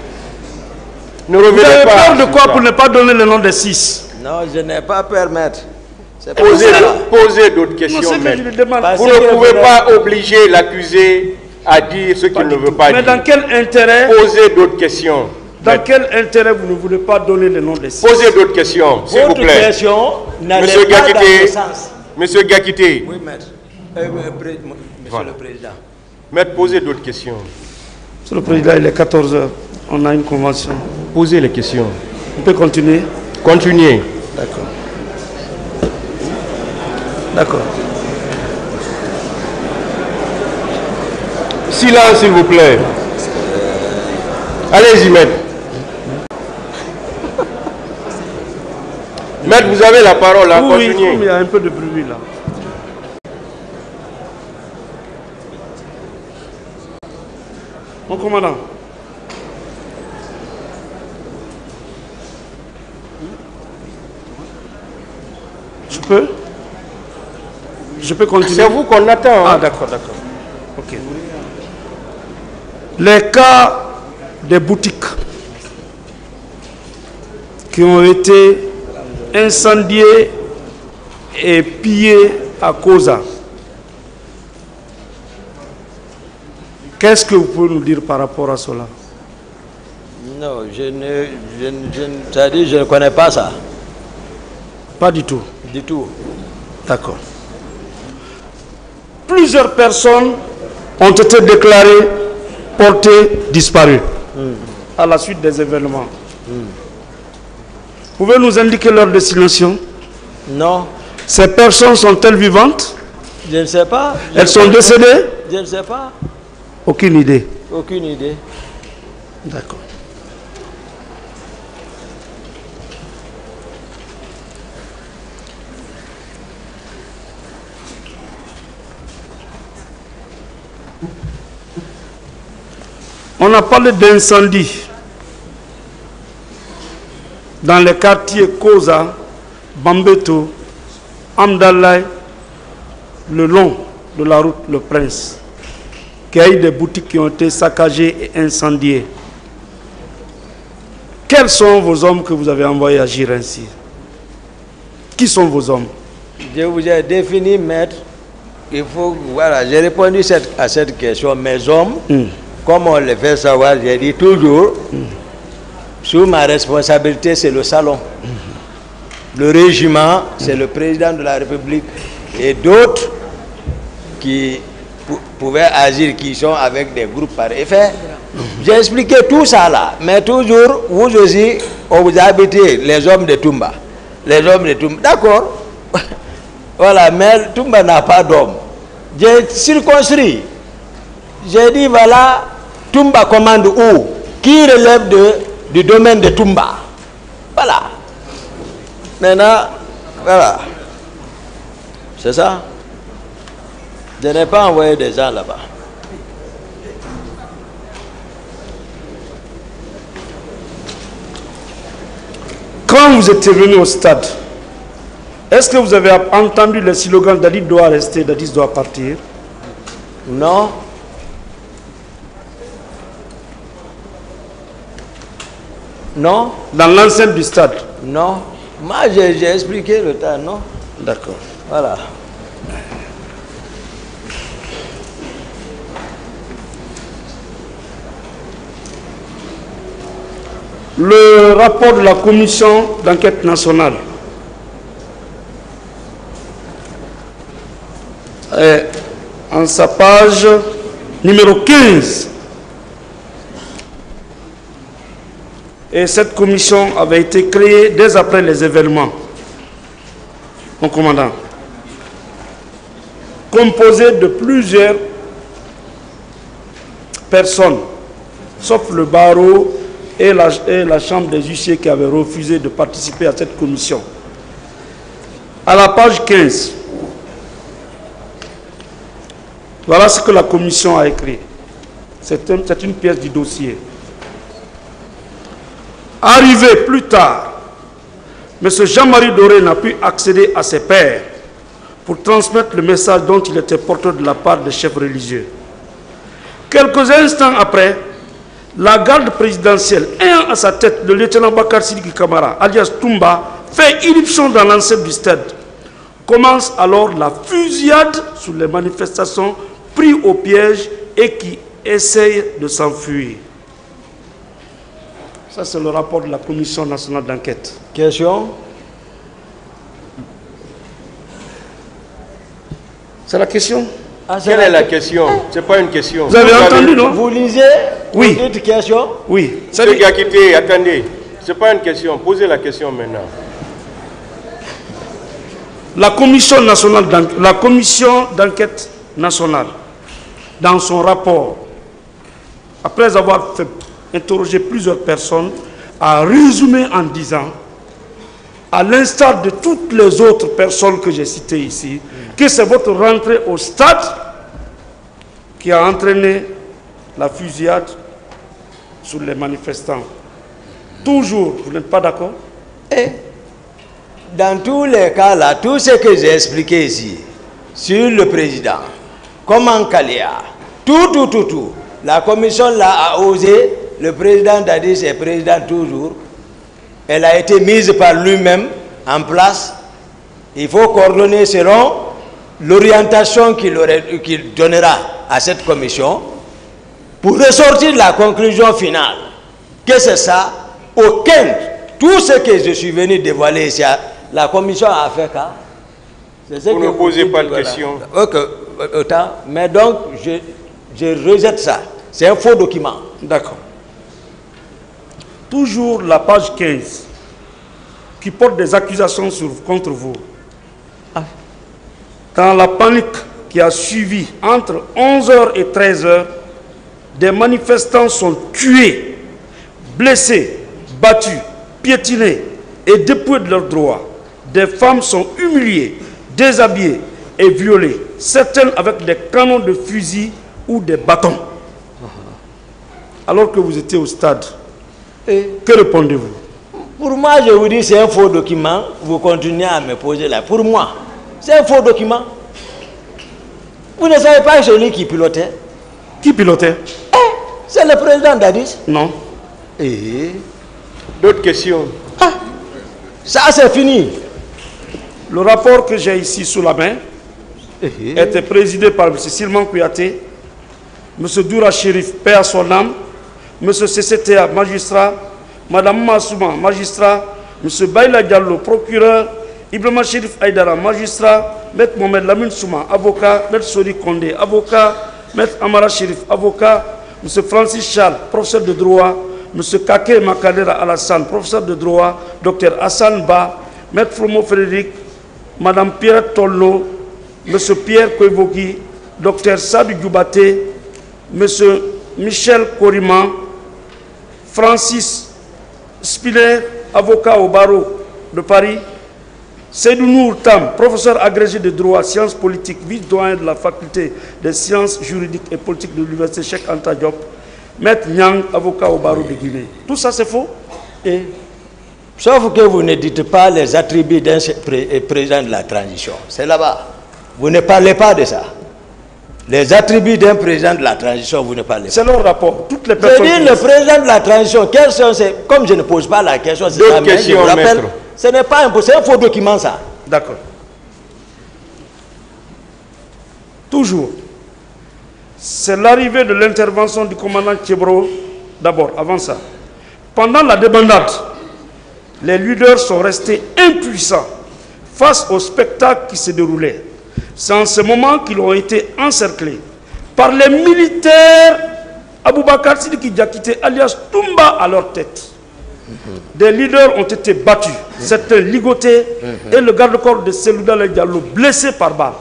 Ne Vous revenez avez pas. peur de quoi pour ne pas donner le nom des 6? Non, je n'ai pas peur, maître. Posez d'autres questions, Non, maître. je lui demande. Vous ne pouvez pas obliger l'accusé à dire ce qu'il ne veut pas Mais dire. dans quel intérêt? Posez d'autres questions. Dans quel intérêt vous ne voulez pas donner le nom des 6? Posez d'autres questions, s'il vous Votre plaît. question n'allait Monsieur pas dans Gakité. le sens. Monsieur Gakité. Oui, maître. Monsieur le Président. Maître, posez d'autres questions. Monsieur le Président, il est 14 h. On a une convention. Posez les questions. On peut continuer? Continuez. D'accord. D'accord. Silence, s'il vous plaît. Allez-y, maître. Maître, vous avez la parole, là. Oui, Continuez. il y a un peu de bruit là. Mon commandant. Je peux continuer? C'est vous qu'on attend. Ah, Hein? d'accord, d'accord. Ok. Les cas des boutiques qui ont été incendiées et pillées à Koza. Qu'est-ce que vous pouvez nous dire par rapport à cela? Non, je ne connais pas ça. Pas du tout. Du tout. D'accord. Plusieurs personnes ont été déclarées portées disparues à la suite des événements. Pouvez-vous nous indiquer leur destination? Non. Ces personnes sont-elles vivantes? Je ne sais pas. Elles sont décédées? Je ne sais pas. Aucune idée. Aucune idée. D'accord. On a parlé d'incendie dans les quartiers Koza, Bambeto, Amdalay, le long de la route Le Prince, qu'il y a eu des boutiques qui ont été saccagées et incendiées. Quels sont vos hommes que vous avez envoyés agir ainsi? Qui sont vos hommes? Je vous ai défini, maître. Il faut, voilà, j'ai répondu à cette question. Mes hommes, comme on le fait savoir, j'ai dit toujours, sous ma responsabilité, c'est le salon. Le régiment, c'est le président de la République et d'autres qui pouvaient agir, qui sont avec des groupes par effet. J'ai expliqué tout ça là, mais toujours, vous aussi, on vous a habité les hommes de Toumba. Les hommes de Toumba, d'accord. Voilà, mais Toumba n'a pas d'homme. J'ai circonscrit. J'ai dit, voilà, Toumba commande où? Qui relève du domaine de Toumba? Voilà. Maintenant, voilà. C'est ça. Je n'ai pas envoyé des gens là-bas. Quand vous étiez venu au stade, est-ce que vous avez entendu le slogan Dadis doit rester, Dadis doit partir? Non. Non. Dans l'enceinte du stade? Non. Moi, j'ai expliqué le temps, non? D'accord. Voilà. Le rapport de la commission d'enquête nationale est en sa page numéro 15. Et cette commission avait été créée dès après les événements. Mon commandant, composée de plusieurs personnes, sauf le barreau et la chambre des huissiers qui avaient refusé de participer à cette commission. À la page 15, voilà ce que la commission a écrit. C'est une pièce du dossier. Arrivé plus tard, M. Jean-Marie Doré n'a pu accéder à ses pairs pour transmettre le message dont il était porteur de la part des chefs religieux. Quelques instants après, la garde présidentielle, ayant à sa tête le lieutenant Bakar Sidiki Kamara, alias Toumba, fait irruption dans l'enceinte du stade. Commence alors la fusillade sur les manifestations pris au piège et qui essayent de s'enfuir. Ça, c'est le rapport de la Commission nationale d'enquête. Question? C'est la question? Quelle est la question? Ce n'est pas une question. Vous avez entendu, non? Vous lisez? Oui. Vous dites question? Oui. Monsieur Gakité, attendez. Ce n'est pas une question. Posez la question maintenant. La commission d'enquête nationale, dans son rapport, après avoir interrogé plusieurs personnes, a résumé en disant, à l'instar de toutes les autres personnes que j'ai citées ici, que c'est votre rentrée au stade qui a entraîné la fusillade sur les manifestants. Toujours, vous n'êtes pas d'accord? Et dans tous les cas là, tout ce que j'ai expliqué ici, sur le président, comment Kalia, tout, la commission là a osé, le président Dadis est président toujours, elle a été mise par lui-même en place, il faut coordonner selon l'orientation qu'il donnera à cette commission pour ressortir la conclusion finale. Que c'est ça? Tout ce que je suis venu dévoiler ici, la commission a fait cas. Vous ne posez pas de questions. Autant, mais donc, je rejette ça. C'est un faux document. D'accord. Toujours la page 15, qui porte des accusations contre vous. Dans la panique qui a suivi entre 11h et 13h, des manifestants sont tués, blessés, battus, piétinés et dépouillés de leurs droits. Des femmes sont humiliées, déshabillées et violées, certaines avec des canons de fusil ou des bâtons. Alors que vous étiez au stade, que répondez-vous? Pour moi, je vous dis, c'est un faux document. Vous continuez à me poser là. Pour moi, c'est un faux document. Vous ne savez pas celui qui pilotait? Qui pilotait? C'est le président Dadis. Non. D'autres questions? Ça, c'est fini. Le rapport que j'ai ici sous la main était présidé par M. Silman Kouyaté, M. Doura Chérif, paix à son âme, M. CCTA, magistrat, Mme Massouma, magistrat, M. Baïla Diallo, procureur, Ibrahima Chérif Aïdara, magistrat, Maître Mohamed Lamine Souma, avocat. Maître Sori Kondé, avocat. Maître Amara Chérif, avocat. M. Francis Charles, professeur de droit. M. Kake Makadera Alassane, professeur de droit. Dr Hassan Ba, Maître Fromo Frédéric, Mme Pierre Tollo, M. Pierre Kouevogi, Dr Sadou Djoubate, M. Michel Koriman, Francis Spiller, avocat au barreau de Paris, Seydou Nour Tam, professeur agrégé de droit, sciences politiques, vice-doyen de la faculté des sciences juridiques et politiques de l'université Cheikh Anta Diop, Maître Nyang, avocat au barreau de Guinée. Tout ça c'est faux. Et, sauf que vous ne dites pas les attributs d'un président de la transition. C'est là-bas. Vous ne parlez pas de ça. Les attributs d'un président de la transition, vous ne parlez pas. C'est leur rapport. Toutes les personnes. Je dis le président de la transition, quelles sont ces... Comme je ne pose pas la question, c'est ça, mais je vous rappelle, ce n'est pas impossible, c'est un faux document ça. D'accord. Toujours. C'est l'arrivée de l'intervention du commandant Tchebro, d'abord, avant ça. Pendant la débandade, les leaders sont restés impuissants face au spectacle qui se déroulait. C'est en ce moment qu'ils ont été encerclés par les militaires Aboubakar Sidiki Diakité, alias Toumba, à leur tête. Des leaders ont été battus, certains ligotés, et le garde-corps de Selouda Le Diallo blessé par balle.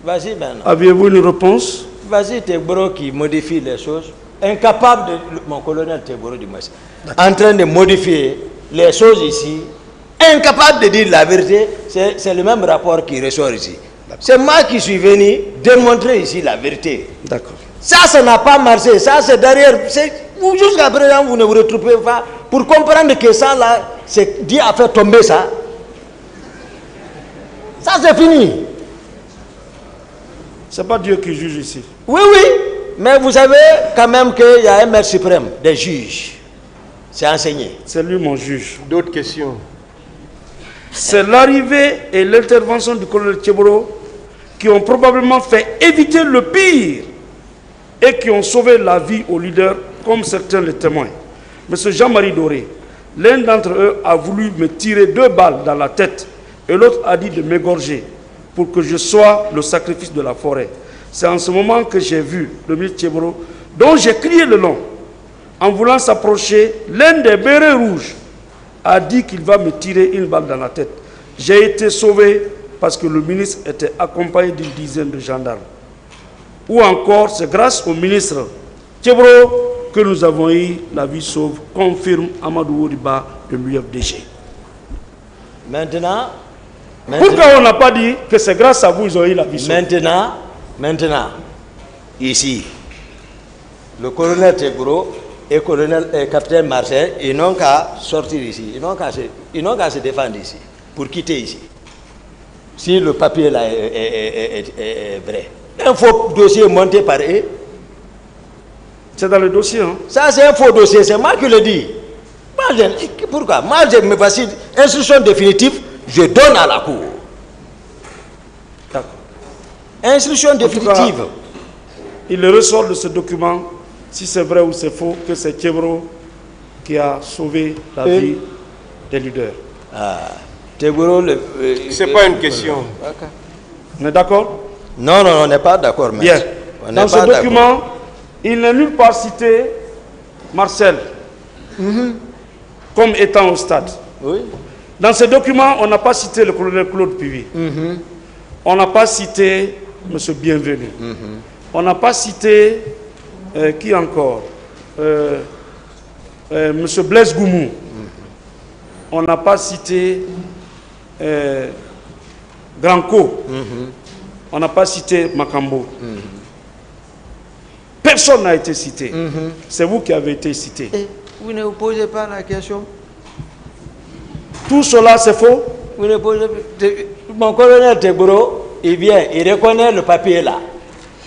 Vas-y maintenant. Aviez-vous une réponse? Vas-y, Teboro qui modifie les choses. Incapable de... Mon colonel Teboro du moins. En train de modifier les choses ici. Incapable de dire la vérité. C'est le même rapport qui ressort ici. C'est moi qui suis venu démontrer ici la vérité. D'accord. Ça n'a pas marché. Ça, c'est derrière. Jusqu'à présent, vous ne vous retrouvez pas pour comprendre que ça, là, c'est Dieu a fait tomber ça. Ça, c'est fini. C'est pas Dieu qui juge ici. Oui, oui. Mais vous savez quand même qu'il y a un maître suprême, des juges. C'est enseigné. C'est lui mon juge. D'autres questions? C'est l'arrivée et l'intervention du colonel Tchebro qui ont probablement fait éviter le pire et qui ont sauvé la vie aux leaders, comme certains les témoins. Monsieur Jean-Marie Doré, l'un d'entre eux a voulu me tirer 2 balles dans la tête et l'autre a dit de m'égorger pour que je sois le sacrifice de la forêt. C'est en ce moment que j'ai vu le ministre Tchebro, dont j'ai crié le nom. En voulant s'approcher, l'un des bérets rouges a dit qu'il va me tirer une balle dans la tête. J'ai été sauvé parce que le ministre était accompagné d'une dizaine de gendarmes. Ou encore, c'est grâce au ministre Tchebro que nous avons eu la vie sauve, confirme Amadou Wodiba de l'UFDG. Maintenant, pourquoi on n'a pas dit que c'est grâce à vous qu'ils ont eu la vie sauve? Maintenant, ici, le colonel Tchebro et le capitaine Marcel, ils n'ont qu'à sortir ici, ils n'ont qu'à se défendre ici, pour quitter ici. Si le papier là est vrai. Un faux dossier monté par eux. C'est dans le dossier, hein? Ça, c'est un faux dossier, c'est moi qui le dis. Moi, pourquoi? Moi, je me voici instruction définitive, je donne à la cour. D'accord. Instruction définitive. Cas, il ressort de ce document, si c'est vrai ou c'est faux, que c'est Tchebro qui a sauvé la vie des leaders. Tchebro, c'est pas une question. Okay. On est d'accord? Non, on n'est pas d'accord. Bien. Dans ce document, il n'est nulle part cité Marcel comme étant au stade. Oui. Dans ce document, on n'a pas cité le colonel Claude Pivi. On n'a pas cité M. Bienvenu. On n'a pas cité qui encore M. Blaise Goumou. On n'a pas cité Granco. On n'a pas cité Makambo. Personne n'a été cité. C'est vous qui avez été cité. Et vous ne vous posez pas la question. Tout cela, c'est faux? Vous ne posez pas. Mon colonel Tchebro, il vient, il reconnaît le papier là.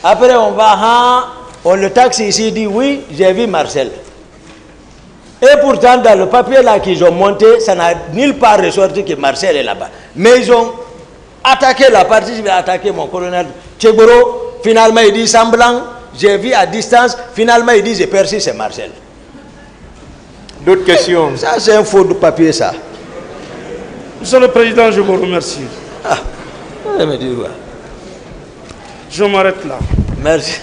Après, on va, on le taxe ici, il dit oui, j'ai vu Marcel. Et pourtant, dans le papier là qu'ils ont monté, ça n'a nulle part ressorti que Marcel est là-bas. Mais ils ont attaqué la partie, je vais attaquer mon colonel Tchebro. Finalement, il dit semblant, j'ai vu à distance. Finalement, il dit j'ai perçu, c'est Marcel. D'autres questions? Ça, c'est un faux de papier, ça. Monsieur le Président, je vous remercie. Ah, me dis quoi? Je m'arrête là. Merci.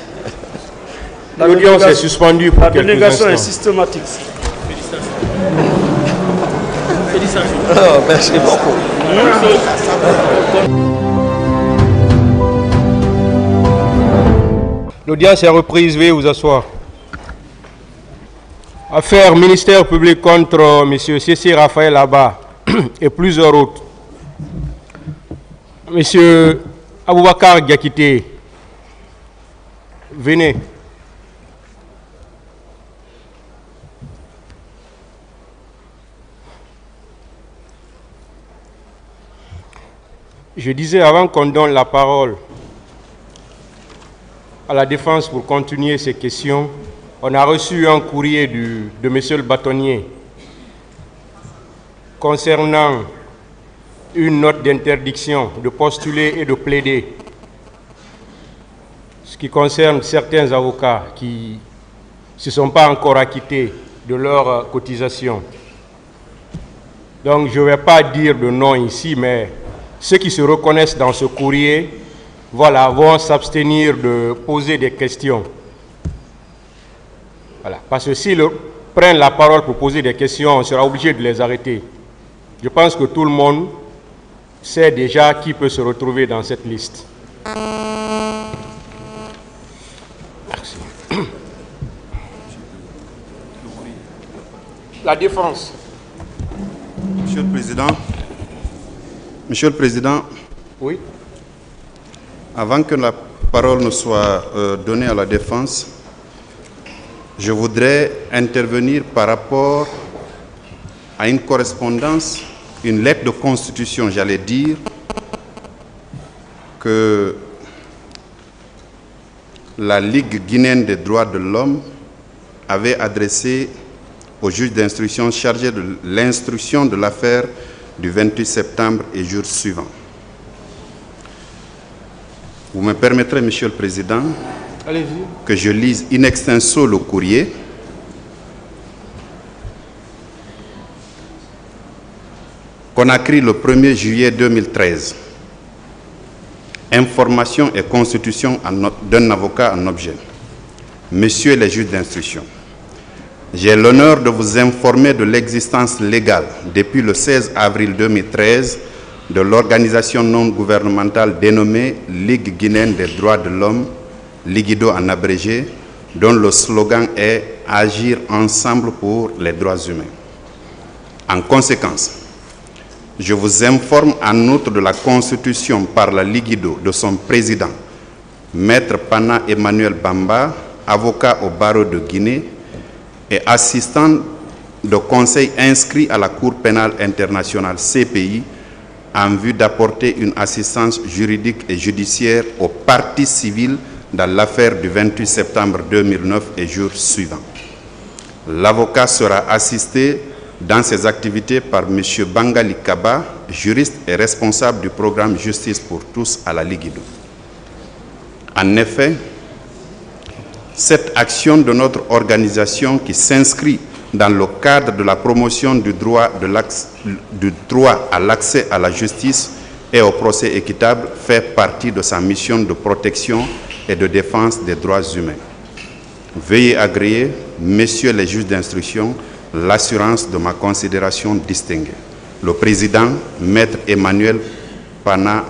L'audience est suspendue pour quelques instants. La délégation est systématique. Félicitations. Oh, merci beaucoup. L'audience est reprise, veuillez vous asseoir. Affaire ministère public contre M. C.C. Raphaël Abba et plusieurs autres. M. Aboubakar Diakité, venez. Je disais avant qu'on donne la parole à la défense pour continuer ces questions, on a reçu un courrier de M. le bâtonnier concernant une note d'interdiction de postuler et de plaider, ce qui concerne certains avocats qui ne se sont pas encore acquittés de leur cotisation. Donc je ne vais pas dire de nom ici, mais ceux qui se reconnaissent dans ce courrier, voilà, vont s'abstenir de poser des questions. Voilà, parce que s'ils prennent la parole pour poser des questions, on sera obligé de les arrêter. Je pense que tout le monde sait déjà qui peut se retrouver dans cette liste. Merci. La défense. Monsieur le Président, oui. Avant que la parole ne soit donnée à la défense, je voudrais intervenir par rapport à une correspondance, une lettre de constitution, j'allais dire, que la Ligue guinéenne des droits de l'homme avait adressée au juge d'instruction chargé de l'instruction de l'affaire du 28 septembre et jour suivant. Vous me permettrez, Monsieur le Président, que je lise in extenso le courrier. Conakry, le 1er juillet 2013. Information et constitution d'un avocat en objet. Messieurs les juges d'instruction, j'ai l'honneur de vous informer de l'existence légale, depuis le 16 avril 2013, de l'organisation non gouvernementale dénommée Ligue guinéenne des droits de l'homme, Ligido en abrégé, dont le slogan est « Agir ensemble pour les droits humains ». En conséquence, je vous informe en outre de la constitution par la Ligido de son président, Maître Pana Emmanuel Bamba, avocat au barreau de Guinée et assistant de conseil inscrit à la Cour pénale internationale CPI, en vue d'apporter une assistance juridique et judiciaire aux parties civiles dans l'affaire du 28 septembre 2009 et jours suivants. L'avocat sera assisté dans ses activités par M. Bangali Kaba, juriste et responsable du programme Justice pour tous à la Ligido. En effet, cette action de notre organisation qui s'inscrit dans le cadre de la promotion du droit à l'accès à la justice et au procès équitable fait partie de sa mission de protection et de défense des droits humains. Veuillez agréer, messieurs les juges d'instruction, l'assurance de ma considération distinguée. Le président, Maître Pana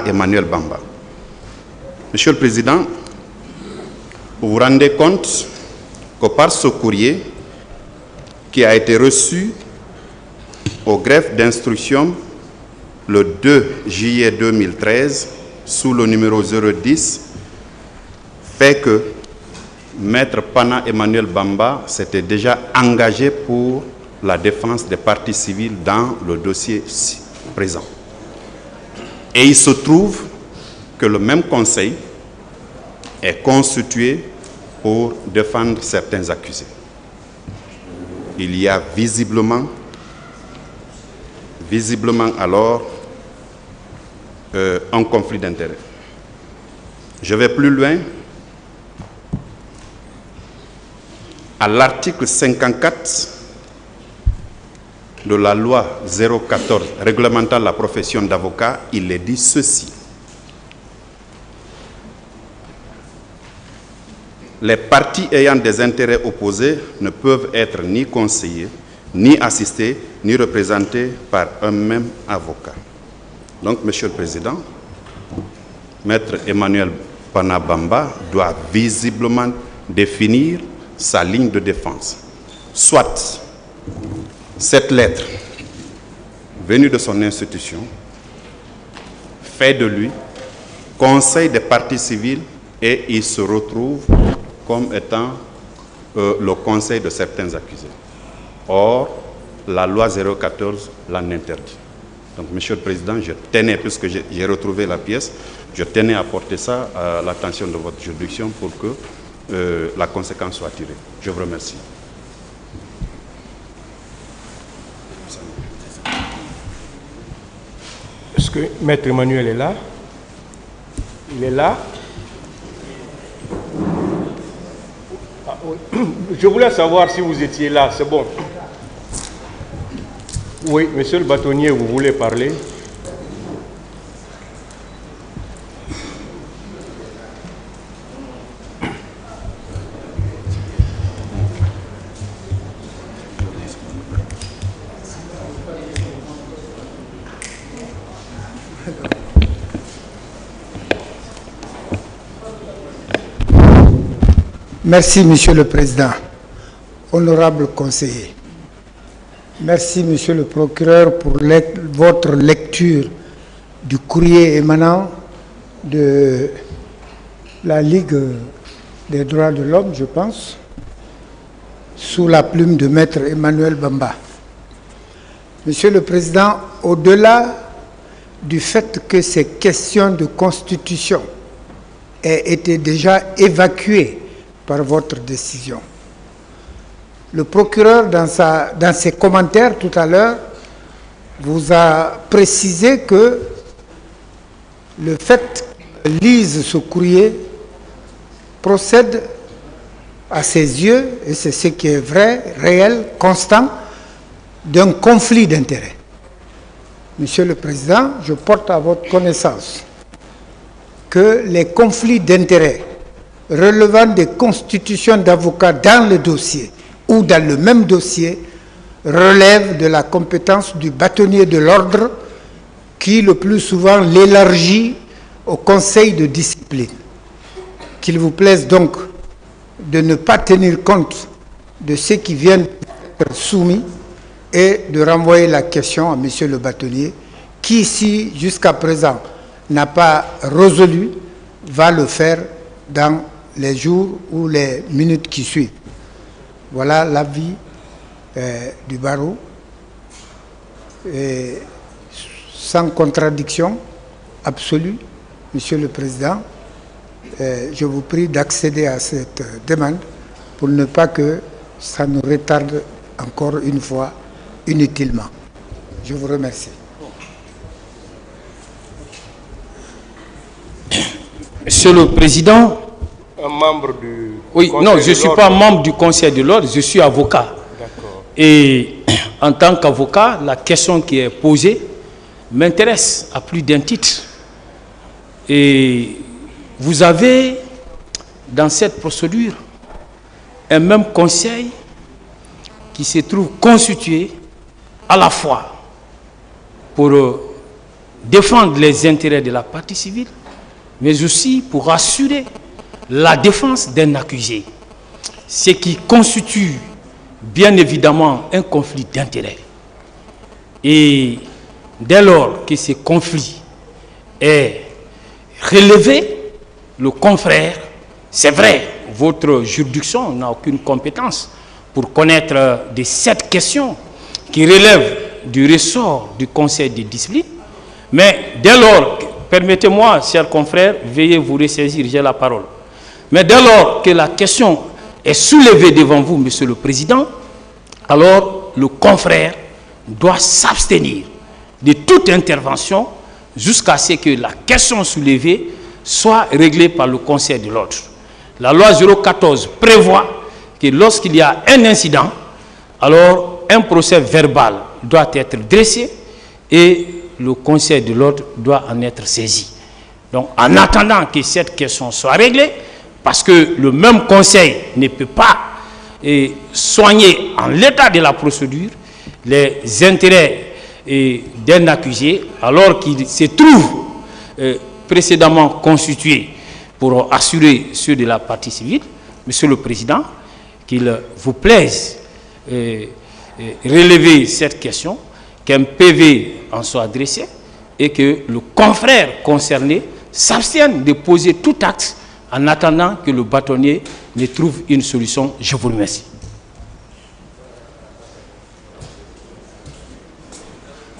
Emmanuel Bamba. Monsieur le Président, vous vous rendez compte que par ce courrier qui a été reçu au greffe d'instruction le 2 juillet 2013 sous le numéro 010 fait que Maître Pana Emmanuel Bamba s'était déjà engagé pour la défense des parties civiles dans le dossier présent. Et il se trouve que le même conseil est constitué pour défendre certains accusés. Il y a visiblement alors un conflit d'intérêts. Je vais plus loin. À l'article 54 de la loi 014 réglementant la profession d'avocat, il est dit ceci. Les parties ayant des intérêts opposés ne peuvent être ni conseillés, ni assistés, ni représentés par un même avocat. Donc, Monsieur le Président, Maître Emmanuel Panabamba doit visiblement définir sa ligne de défense. Soit cette lettre, venue de son institution, fait de lui conseil des parties civiles et il se retrouve comme étant le conseil de certains accusés. Or, la loi 014 l'en interdit. Donc, Monsieur le Président, je tenais, puisque j'ai retrouvé la pièce, je tenais à porter ça à l'attention de votre juridiction pour que la conséquence soit tirée. Je vous remercie. Est-ce que Maître Emmanuel est là? Il est là. Ah, oui. Je voulais savoir si vous étiez là, c'est bon. Oui, Monsieur le bâtonnier, vous voulez parler? Merci, Monsieur le Président. Honorable conseiller, merci, Monsieur le procureur, pour votre lecture du courrier émanant de la Ligue des droits de l'homme, je pense, sous la plume de Maître Emmanuel Bamba. Monsieur le Président, au-delà du fait que ces questions de constitution aient été déjà évacuées par votre décision, le procureur, dans ses commentaires tout à l'heure, vous a précisé que le fait qu'il lise ce courrier procède à ses yeux, et c'est ce qui est vrai, réel, constant, d'un conflit d'intérêts. Monsieur le Président, je porte à votre connaissance que les conflits d'intérêts relevant des constitutions d'avocats dans le dossier ou dans le même dossier relèvent de la compétence du bâtonnier de l'ordre qui, le plus souvent, l'élargit au conseil de discipline. Qu'il vous plaise donc de ne pas tenir compte de ce qui vient d'être soumis et de renvoyer la question à Monsieur le bâtonnier qui, si jusqu'à présent n'a pas résolu, va le faire dans les jours ou les minutes qui suivent. Voilà l'avis du barreau. Et sans contradiction absolue, Monsieur le Président, je vous prie d'accéder à cette demande pour ne pas que ça nous retarde encore une fois inutilement. Je vous remercie. Monsieur le Président, un membre du oui, non, je ne suis pas membre du Conseil de l'ordre, je suis avocat. Et en tant qu'avocat, la question qui est posée m'intéresse à plus d'un titre. Et vous avez, dans cette procédure, un même conseil qui se trouve constitué à la fois pour défendre les intérêts de la partie civile, mais aussi pour assurer la défense d'un accusé, ce qui constitue bien évidemment un conflit d'intérêts. Et dès lors que ce conflit est relevé, le confrère, c'est vrai, votre juridiction n'a aucune compétence pour connaître de cette question qui relève du ressort du conseil de discipline, mais dès lors, permettez-moi, chers confrères, veuillez vous ressaisir, j'ai la parole. Mais dès lors que la question est soulevée devant vous, Monsieur le Président, alors le confrère doit s'abstenir de toute intervention jusqu'à ce que la question soulevée soit réglée par le Conseil de l'ordre. La loi 014 prévoit que lorsqu'il y a un incident, alors un procès verbal doit être dressé et le Conseil de l'ordre doit en être saisi. Donc, en attendant que cette question soit réglée, parce que le même Conseil ne peut pas soigner en l'état de la procédure les intérêts d'un accusé, alors qu'il se trouve précédemment constitué pour assurer ceux de la partie civile, Monsieur le Président, qu'il vous plaise relever cette question, qu'un PV en soit adressé et que le confrère concerné s'abstienne de poser tout acte en attendant que le bâtonnier ne trouve une solution. Je vous remercie.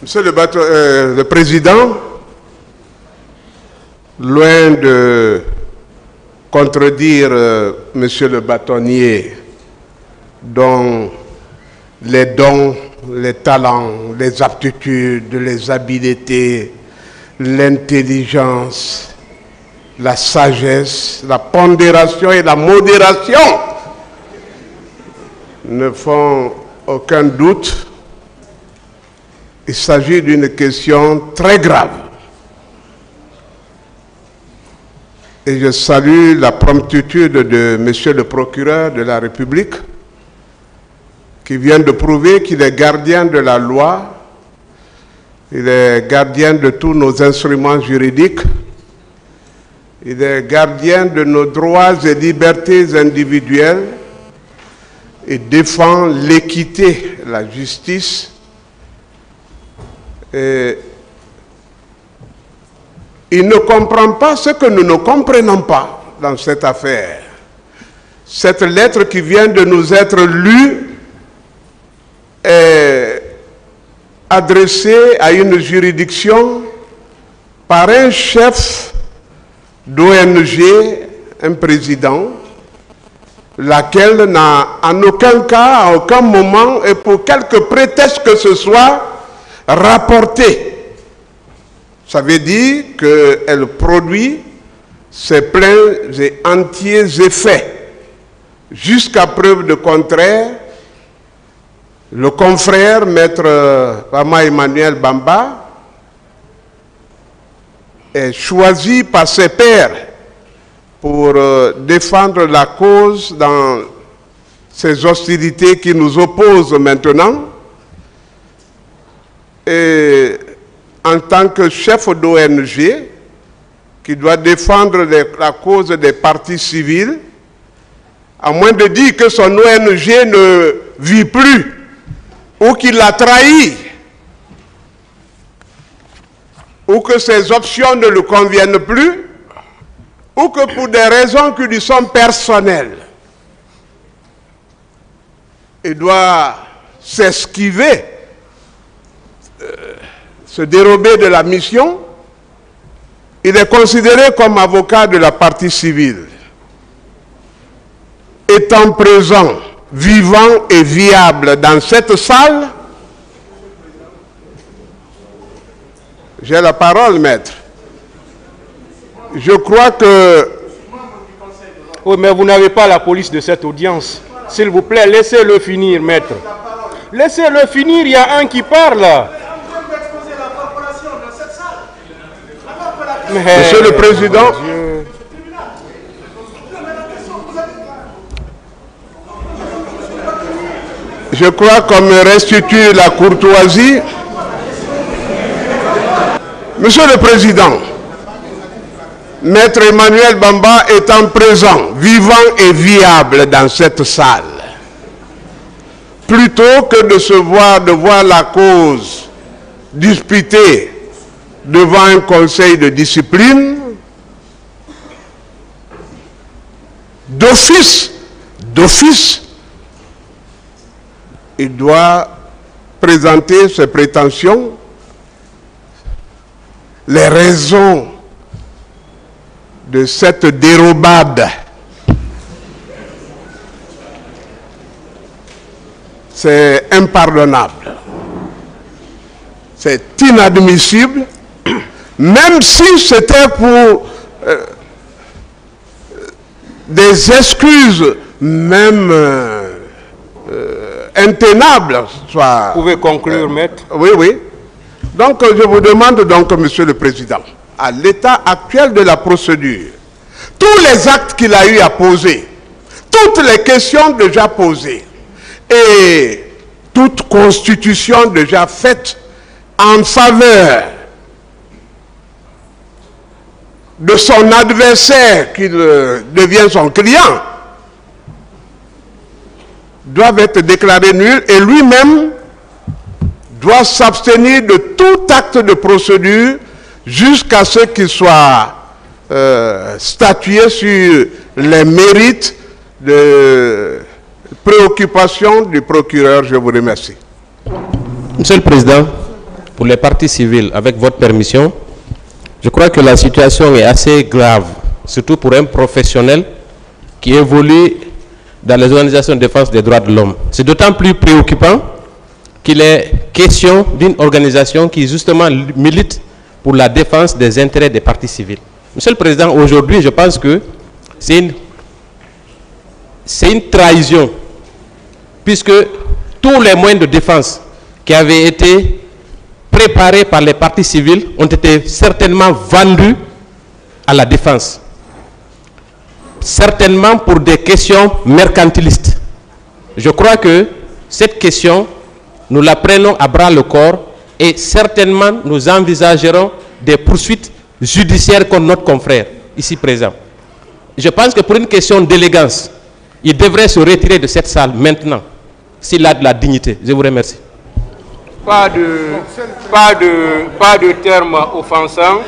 Monsieur le Président, loin de contredire Monsieur le bâtonnier, dont les dons, les talents, les aptitudes, les habiletés, l'intelligence, la sagesse, la pondération et la modération ne font aucun doute. Il s'agit d'une question très grave. Et je salue la promptitude de Monsieur le procureur de la République, qui vient de prouver qu'il est gardien de la loi, il est gardien de tous nos instruments juridiques, il est gardien de nos droits et libertés individuelles et défend l'équité, la justice. Et il ne comprend pas ce que nous ne comprenons pas dans cette affaire. Cette lettre qui vient de nous être lue est adressée à une juridiction par un chef d'ONG, un président, laquelle n'a en aucun cas, à aucun moment et pour quelque prétexte que ce soit, rapporté. Ça veut dire qu'elle produit ses pleins et entiers effets. Jusqu'à preuve de contraire, le confrère, maître Pama Emmanuel Bamba, est choisi par ses pairs pour défendre la cause dans ces hostilités qui nous opposent maintenant. Et en tant que chef d'ONG, qui doit défendre la cause des partis civils, à moins de dire que son ONG ne vit plus, ou qu'il l'a trahi, ou que ses options ne lui conviennent plus, ou que pour des raisons qui lui sont personnelles, il doit s'esquiver, se dérober de la mission. Il est considéré comme avocat de la partie civile. Étant présent, vivant et viable dans cette salle, j'ai la parole, maître. Je crois que... Oui, mais vous n'avez pas la police de cette audience. S'il vous plaît, laissez-le finir, maître. Laissez-le finir, il y a un qui parle. Monsieur le Président, je crois qu'on me restitue la courtoisie. Monsieur le Président, Maître Emmanuel Bamba étant présent, vivant et viable dans cette salle, plutôt que de voir la cause disputée devant un conseil de discipline, d'office, il doit présenter ses prétentions, les raisons de cette dérobade. C'est impardonnable. C'est inadmissible, même si c'était pour des excuses, même intenable soit... Vous pouvez conclure, maître. Oui, oui. Donc, je vous demande donc, Monsieur le Président, à l'état actuel de la procédure, tous les actes qu'il a eu à poser, toutes les questions déjà posées et toute constitution déjà faite en faveur de son adversaire qui devient son client, doivent être déclarés nuls et lui-même doit s'abstenir de tout acte de procédure jusqu'à ce qu'il soit statué sur les mérites de préoccupation du procureur. Je vous remercie. Monsieur le Président, pour les parties civiles, avec votre permission, je crois que la situation est assez grave, surtout pour un professionnel qui évolue dans les organisations de défense des droits de l'homme. C'est d'autant plus préoccupant qu'il est question d'une organisation qui justement milite pour la défense des intérêts des parties civiles. Monsieur le Président, aujourd'hui, je pense que c'est une trahison, puisque tous les moyens de défense qui avaient été préparés par les parties civiles ont été certainement vendus à la défense. Certainement pour des questions mercantilistes. Je crois que cette question, nous la prenons à bras le corps et certainement nous envisagerons des poursuites judiciaires contre notre confrère ici présent. Je pense que pour une question d'élégance, il devrait se retirer de cette salle maintenant, s'il a de la dignité. Je vous remercie. Pas de terme offensant.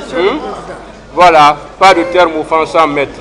Voilà, pas de terme offensant, maître.